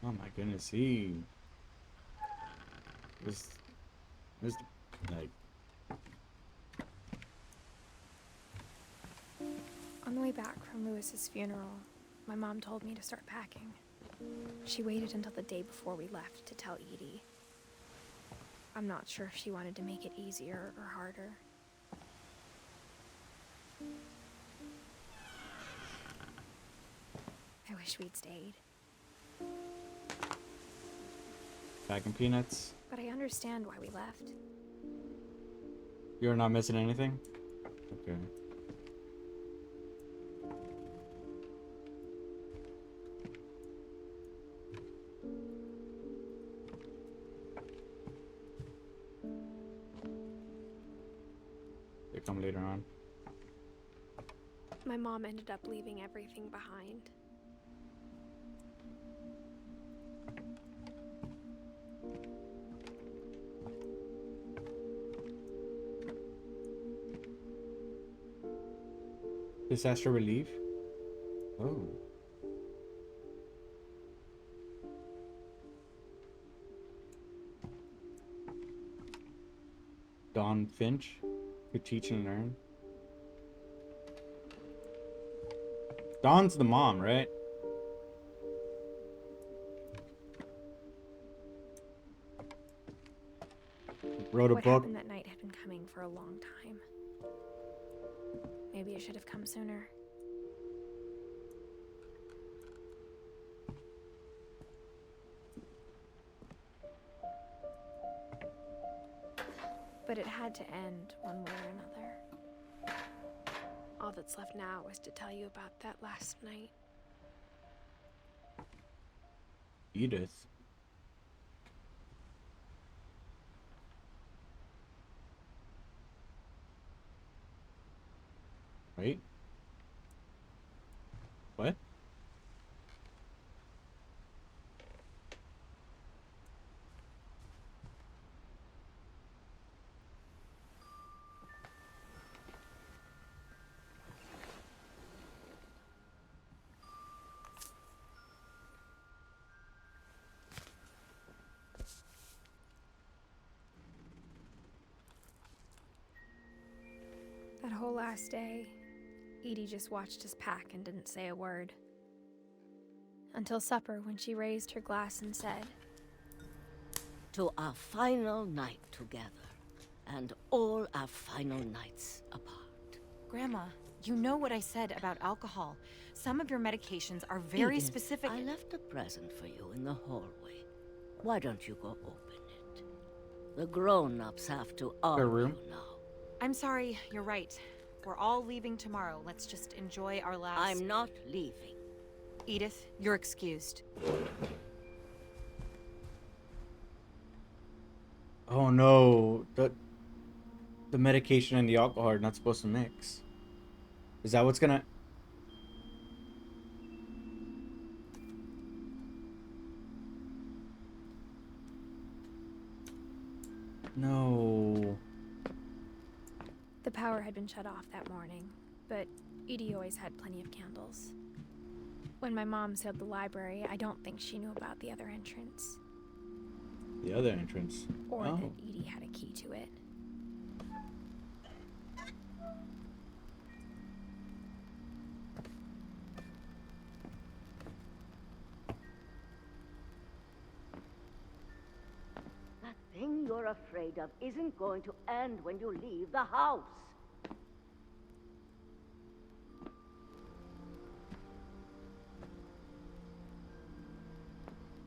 Oh my goodness, he was like On the way back from Lewis's funeral, my mom told me to start packing. She waited until the day before we left to tell Edie. I'm not sure if she wanted to make it easier or harder. I wish we'd stayed. packing peanuts. But I understand why we left. You're not missing anything? Okay. They come later on. My mom ended up leaving everything behind. Disaster relief? Oh. Dawn Finch, who teach and learn. Dawn's the mom, right? Wrote a What book. happened that night had been coming for a long time. Maybe it should have come sooner. But it had to end one way or another. All that's left now is to tell you about that last night. Edith. Wait. What? That whole last day, Edie just watched us pack and didn't say a word. Until supper, when she raised her glass and said, "To our final night together, and all our final nights apart." Grandma, You know what I said about alcohol. Some of your medications are very Edith, specific. I left a present for you in the hallway. Why don't you go open it? The grown-ups have to argue room? now. I'm sorry, you're right. We're all leaving tomorrow. Let's just enjoy our last... I'm not leaving. Edith, you're excused. Oh no, the medication and the alcohol are not supposed to mix. Is that what's gonna... No. The power had been shut off that morning, but Edie always had plenty of candles. When my mom sealed the library, I don't think she knew about the other entrance. The other entrance. Or Oh. that Edie had a key to it. That thing you're afraid of isn't going to end when you leave the house.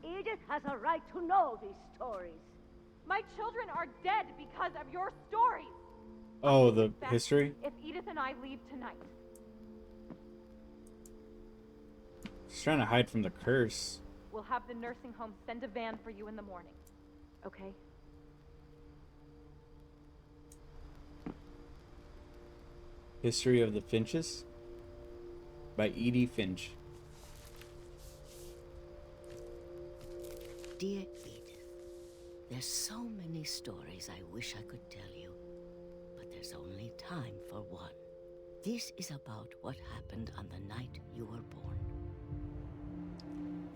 Edith has a right to know these stories. My children are dead because of your stories. Oh, the history? If Edith and I leave tonight. She's trying to hide from the curse. We'll have the nursing home send a van for you in the morning. Okay? History of the Finches by Edith Finch. Dear Edith, there's so many stories I wish I could tell you, but there's only time for one. This is about what happened on the night you were born.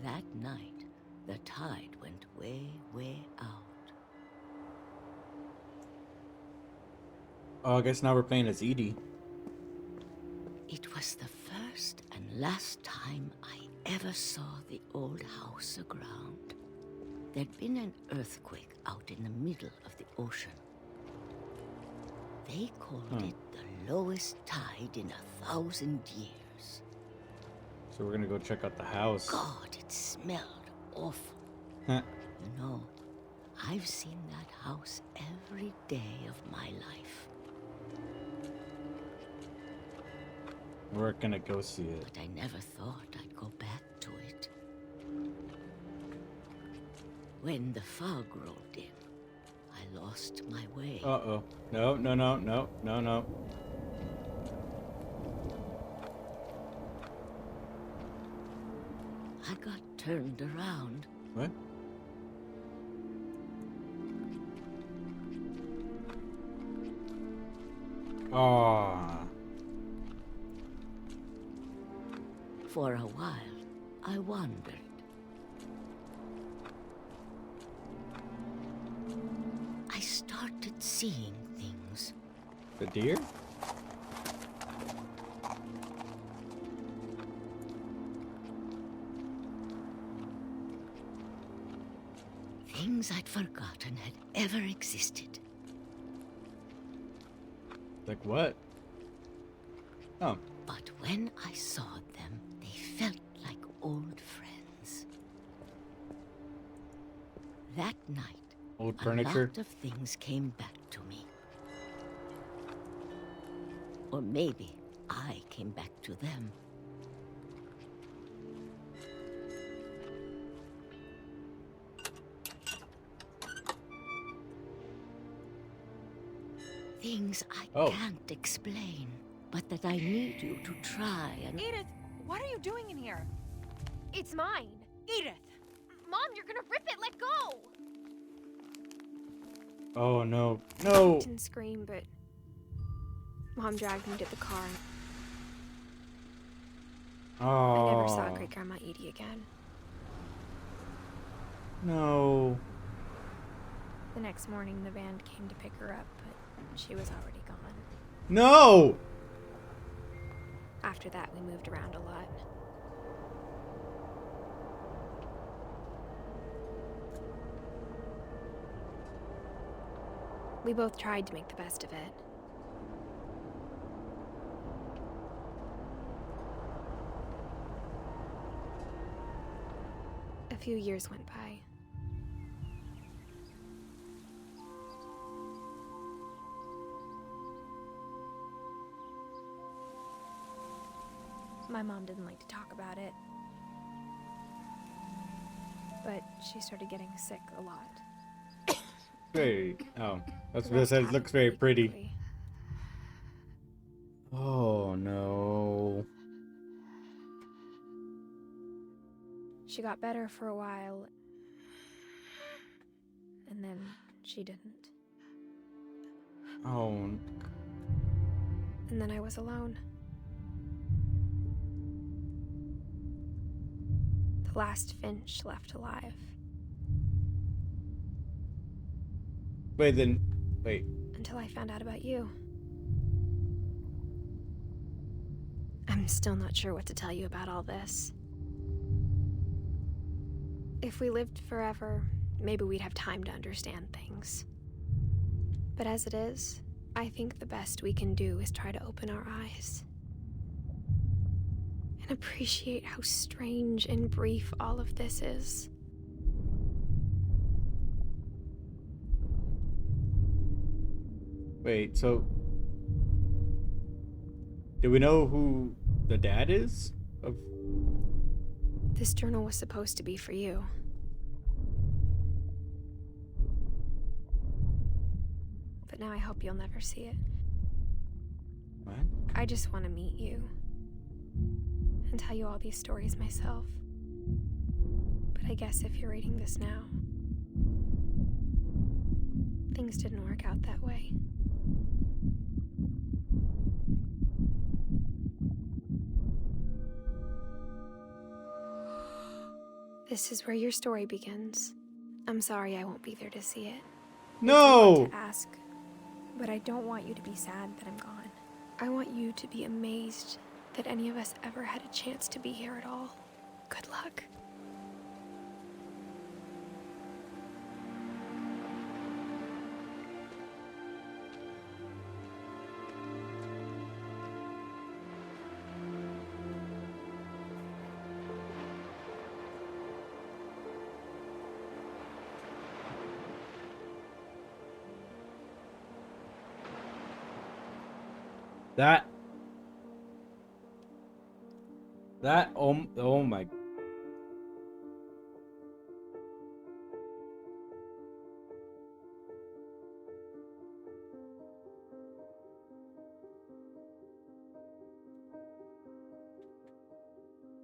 That night, the tide went way, way out. Oh, I guess now we're playing as Edie. It was the first and last time I ever saw the old house aground. There'd been an earthquake out in the middle of the ocean. They called it the lowest tide in 1,000 years. So we're gonna go check out the house. God, it smelled awful. Huh. You know, I've seen that house every day of my life. We're gonna go see it. But I never thought I'd go back to it. When the fog rolled in, I lost my way. Uh-oh. No, no, no, no, no, no. I got turned around. What? Aww. For a while, I wandered. I started seeing things. The deer? Things I'd forgotten had ever existed. Like what? Oh. But when I saw them, they felt like old friends. That night, Old a furniture? lot of things came back to me. Or maybe I came back to them. Things I can't explain, but that I need you to try and... Edith, what are you doing in here? It's mine. Edith! Mom, you're gonna rip it. Let go. Oh no. No! I didn't scream, but Mom dragged me to the car. Oh. I never saw Great Grandma Edie again. No. The next morning, the van came to pick her up, but she was already gone. No! After that, we moved around a lot. We both tried to make the best of it. few years went by. My mom didn't like to talk about it, but she started getting sick a lot. Very. Oh, that's what I said. It looks very pretty. Quickly. Oh no. She got better for a while, and then she didn't. Oh. And then I was alone. The last Finch left alive. Wait. Until I found out about you. I'm still not sure what to tell you about all this. If we lived forever, maybe we'd have time to understand things. But as it is, I think the best we can do is try to open our eyes. And appreciate how strange and brief all of this is. Wait, so do we know who the dad is? Of This journal was supposed to be for you. But now I hope you'll never see it. What? I just want to meet you. And tell you all these stories myself. But I guess if you're reading this now, things didn't work out that way. This is where your story begins. I'm sorry I won't be there to see it. No! It's a lot to ask, but I don't want you to be sad that I'm gone. I want you to be amazed that any of us ever had a chance to be here at all. Good luck. Oh my.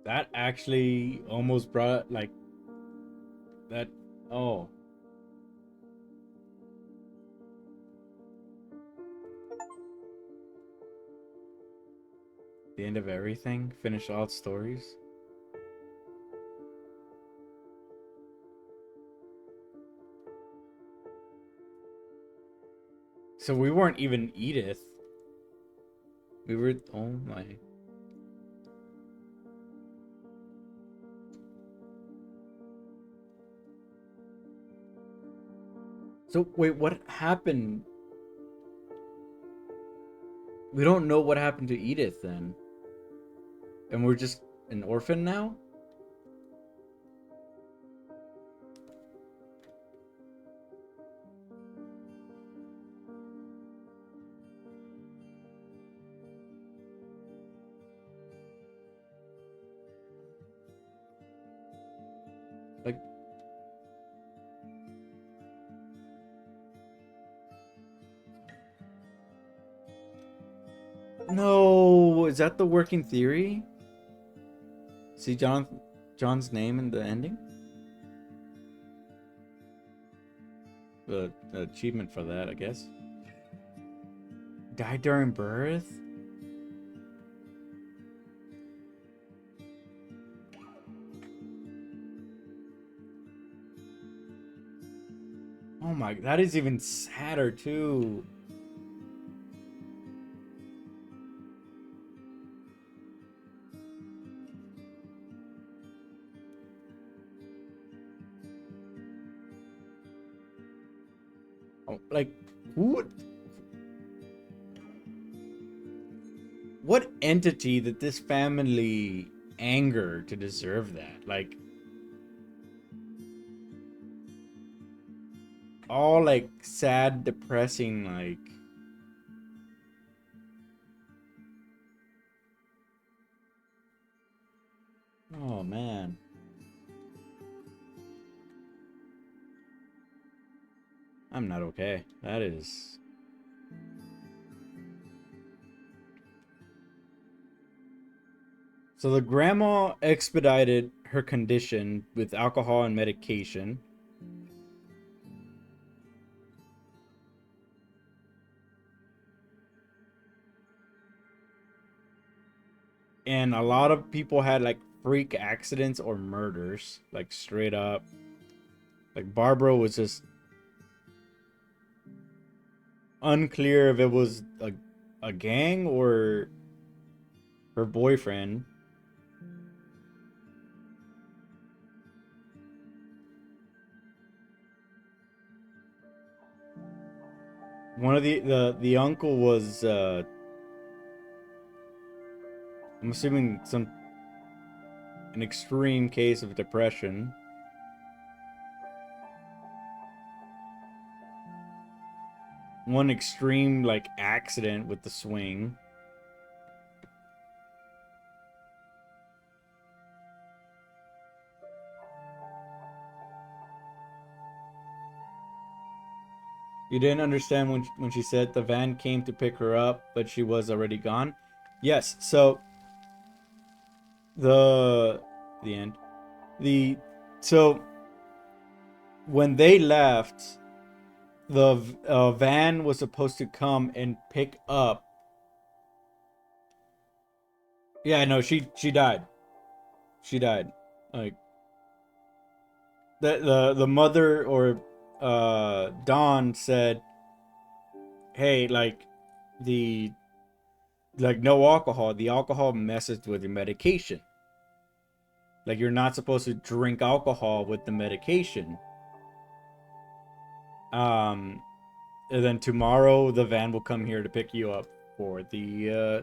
That actually almost brought like that. Oh. The end of everything? Finish all stories? So we weren't even Edith. We were... Oh my... So, wait, what happened? We don't know what happened to Edith then. And we're just an orphan now? Like... No, is that the working theory? See John's name in the ending? The achievement for that, I guess. Died during birth? Oh my, that is even sadder too. Oh, like, who? What entity did this family anger to deserve that? Like, all like sad, depressing, like. Oh man. I'm not okay. That is. So the grandma expedited her condition with alcohol and medication. And a lot of people had like freak accidents or murders, like straight up. Like Barbara was just unclear if it was a gang or her boyfriend. One of the uncle was I'm assuming an extreme case of depression. One extreme like accident with the swing. You didn't understand when she said the van came to pick her up, but she was already gone? Yes, so the end. So when they left, the van was supposed to come and pick up. Yeah, no, she died. She died. Like the mother or Dawn said, "Hey, like no alcohol. The alcohol messes with your medication. Like you're not supposed to drink alcohol with the medication." And then tomorrow the van will come here to pick you up for the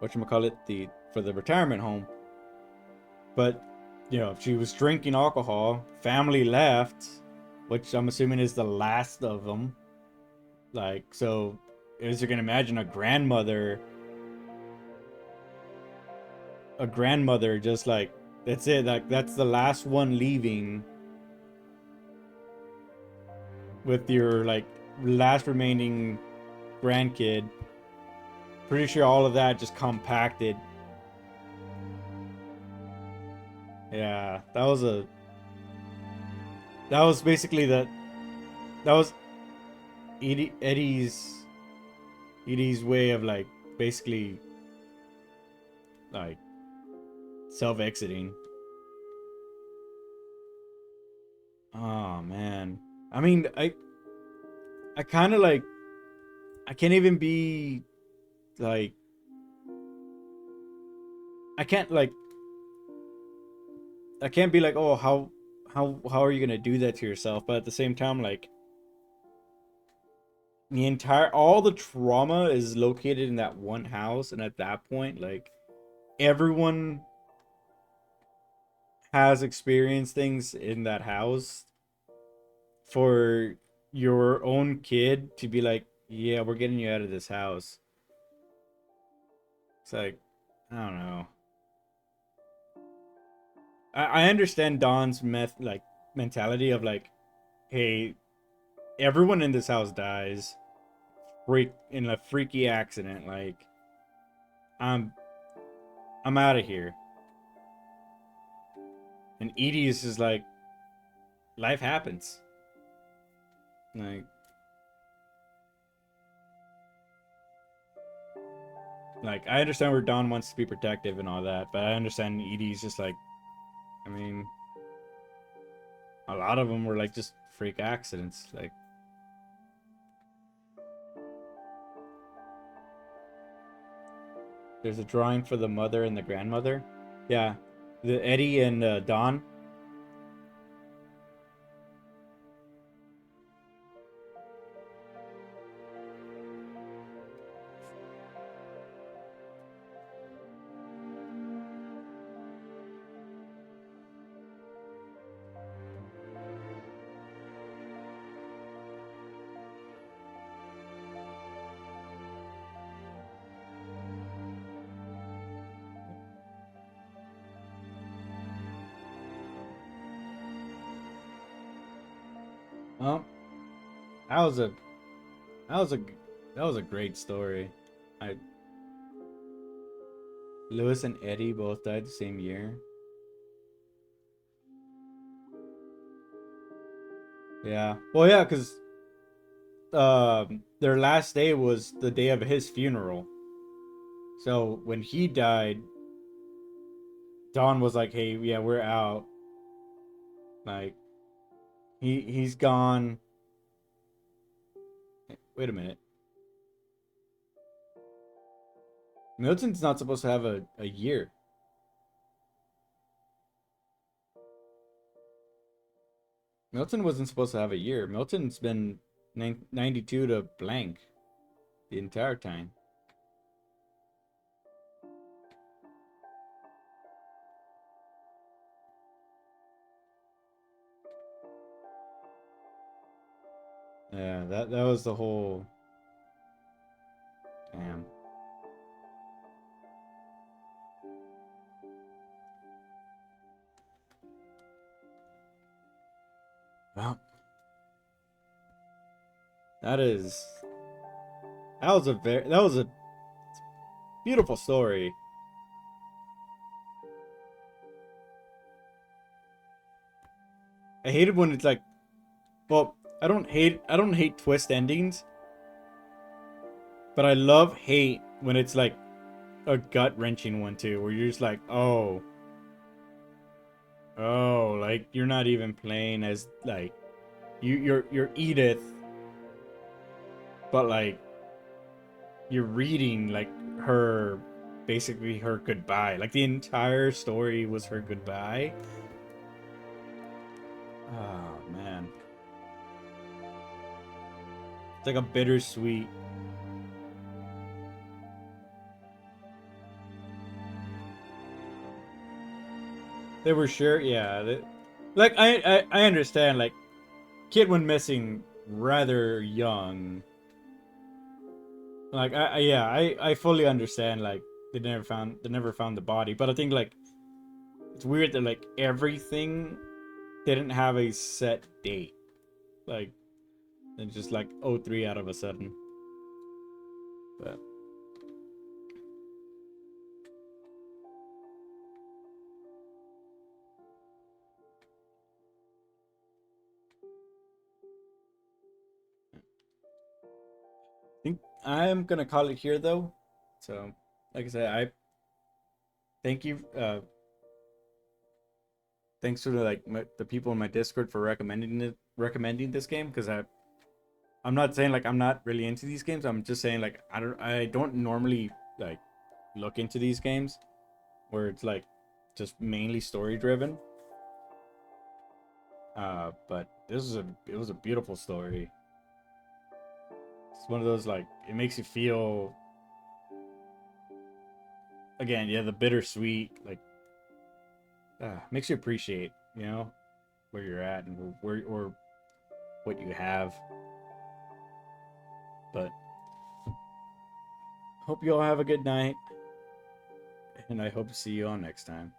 whatchamacallit, for the retirement home. But she was drinking alcohol, family left, which I'm assuming is the last of them. Like, so as you can imagine, a grandmother just like, that's it, like that's the last one leaving with your like last remaining grandkid. Pretty sure all of that just compacted. Yeah, that was basically that was Eddie's way of like basically like self-exiting. Oh man. I mean, I kind of like, I can't even be like, I can't be like, oh, how are you gonna do that to yourself? But at the same time, like, all the trauma is located in that one house, and at that point, like, everyone has experienced things in that house. For your own kid to be like, yeah, we're getting you out of this house. It's like, I don't know. I understand Don's mentality of like, hey, everyone in this house dies in a freaky accident. Like, I'm out of here. And Edie is just like, life happens. Like I understand where Don wants to be protective and all that, but I understand Edie's just like, I mean, a lot of them were like just freak accidents. Like, there's a drawing for the mother and the grandmother. Yeah, the Eddie and Don. Well, that was a that was a that was a great story. I Lewis and Eddie both died the same year. Yeah. Well, yeah, because their last day was the day of his funeral. So when he died, Dawn was like, "Hey, yeah, we're out. Like, he's gone." Wait a minute. Milton's not supposed to have a year. Milton wasn't supposed to have a year. Milton's been 92 to blank the entire time. Yeah, that was the whole. Damn. Well, that was a beautiful story. I hated when it's like, well, I don't hate twist endings, but I hate when it's like a gut-wrenching one too, where you're just like, oh, like you're not even playing as like you're Edith, but like you're reading like her, basically her goodbye. Like the entire story was her goodbye. Oh man, it's like a bittersweet. They were sure, yeah. Like I understand. Like, kid went missing rather young. Like I fully understand. Like they never found the body. But I think like it's weird that like everything didn't have a set date. Like it's just like 03 out of a sudden. But I think I'm gonna call it here though. So, like I said, I thank you. Thanks to the people in my Discord for recommending this game, because I'm not saying like I'm not really into these games. I'm just saying like I don't normally like look into these games where it's like just mainly story driven. But it was a beautiful story. It's one of those like it makes you feel again, yeah, the bittersweet like makes you appreciate, where you're at and where or what you have. But hope you all have a good night, and I hope to see you all next time.